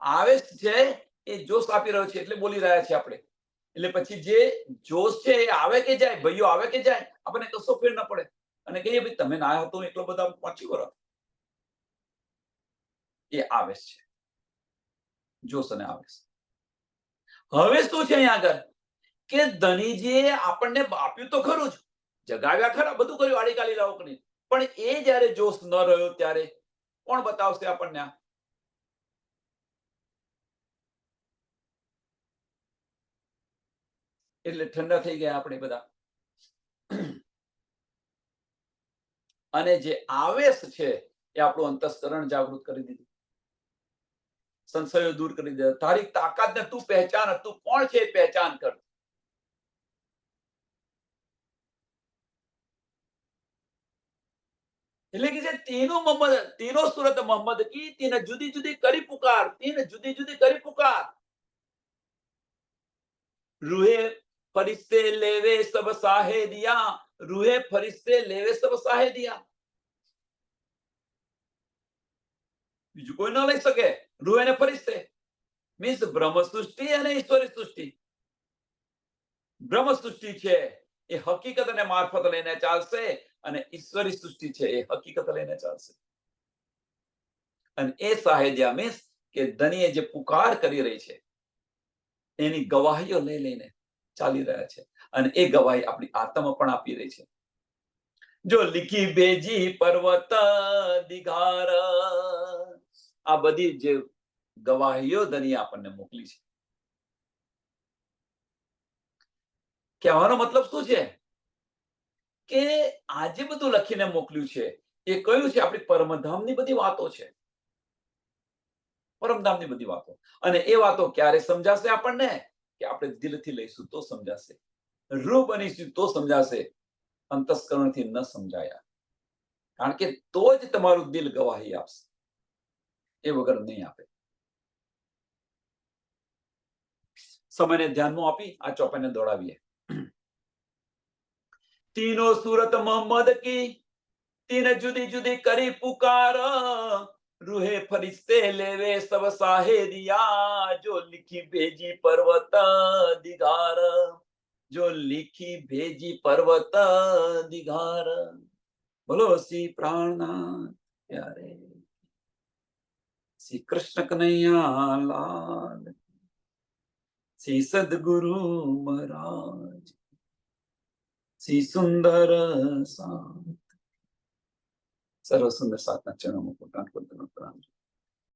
આવેશ છે એ જોશ આપી રહ્યો છે, એટલે બોલી રહ્યા છે આપણે. એટલે પછી જે જોશ છે એ આવે કે જાય, ભાઈઓ આવે કે જાય, આપણને કશો ફેર ન પડે. અને કહીએ ભાઈ તમે ના હતો એટલો બધા પહોંચી વળો. એ આવેશ છે, જોશ અને આવેશ. હવે શું છે અહીંયા આગળ કે ધનીજીએ આપણને આપ્યું તો ખરું જ, જગાવ્યા ખરા, બધું કર્યું આડીકાલી લાવકની, પણ એ જ્યારે જોશ ન રહ્યો ત્યારે કોણ બતાવશે આપણને આ? એટલે ઠંડા થઈ ગયા આપણે બધા. અને જે આવેશ છે એ આપણું અંતસ્કરણ જાગૃત કરી દીધું, સંશયો દૂર કરી દીધા. તારી તાકાતને તું પહેચાન, તું કોણ છે એ પહેચાન કર. એટલે કે છે तीनों सूरत मोहम्मद की, तीन जुदी जुदी કરી પુકાર, तीन जुदी जुदी કરી પુકાર. रूहे फरिश्ते लेवे सब साहे दिया, रूहे फरिश्ते लेवे सब साहे दिया. બીજું કોઈ ન લઈ શકે. રૂહ અને ફરિશ્તે મીન્સ બ્રહ્મ સૃષ્ટિ અને ઈશ્વરી સૃષ્ટિ. બ્રહ્મ સૃષ્ટિ છે એ હકીકતને મારફત લઈને ચાલશે, અને ઈશ્વરી સૃષ્ટિ છે એ હકીકત લઈને ચાલશે. અને એ સાહેદિયા મીન્સ કે ધનીએ જે પુકાર કરી રહી છે એની ગવાહીઓ લઈ લઈને ચાલી રહ્યા છે, અને એ ગવાહી આપણી આત્મા પણ આપી રહી છે. જો લીખી બેજી પર્વત દિગાર, આ બધી જે ગવાહીઓ ધનીએ આપણને મોકલી છે. કહેવાનો મતલબ શું છે કે આજે બધું લખીને મોકલ્યું છે એ કયું છે? આપણી પરમધામની બધી વાતો છે, પરમધામની બધી વાતો. અને એ વાતો ક્યારે સમજાશે આપણને? કે આપણે દિલથી લઈશું તો સમજાશે, રૂહ બનીશું તો સમજાશે. અંતસ્કરણથી ન સમજાયા, કારણ કે તો જ તમારું દિલ ગવાહી આપશે, એ વગર નહીં આપે. સમયને ધ્યાનમાં આપી આ ચોપાઈને દોડાવીએ. तीनों सूरत मोहम्मद की, तीन जुदी जुदी करी पुकार, रूहे फरिश्ते लेवे सब साहे दिया, जो लिखी भेजी पर्वत दिगार, जो लिखी भेजी पर्वत दिगार. बोलो श्री प्राणनाथ प्यारे श्री कृष्ण कन्हैया लाल, श्री सदगुरु महाराज, श्री सुंदर साथ. સર્વ સુંદર સાતના ચરણોમાં પોતાના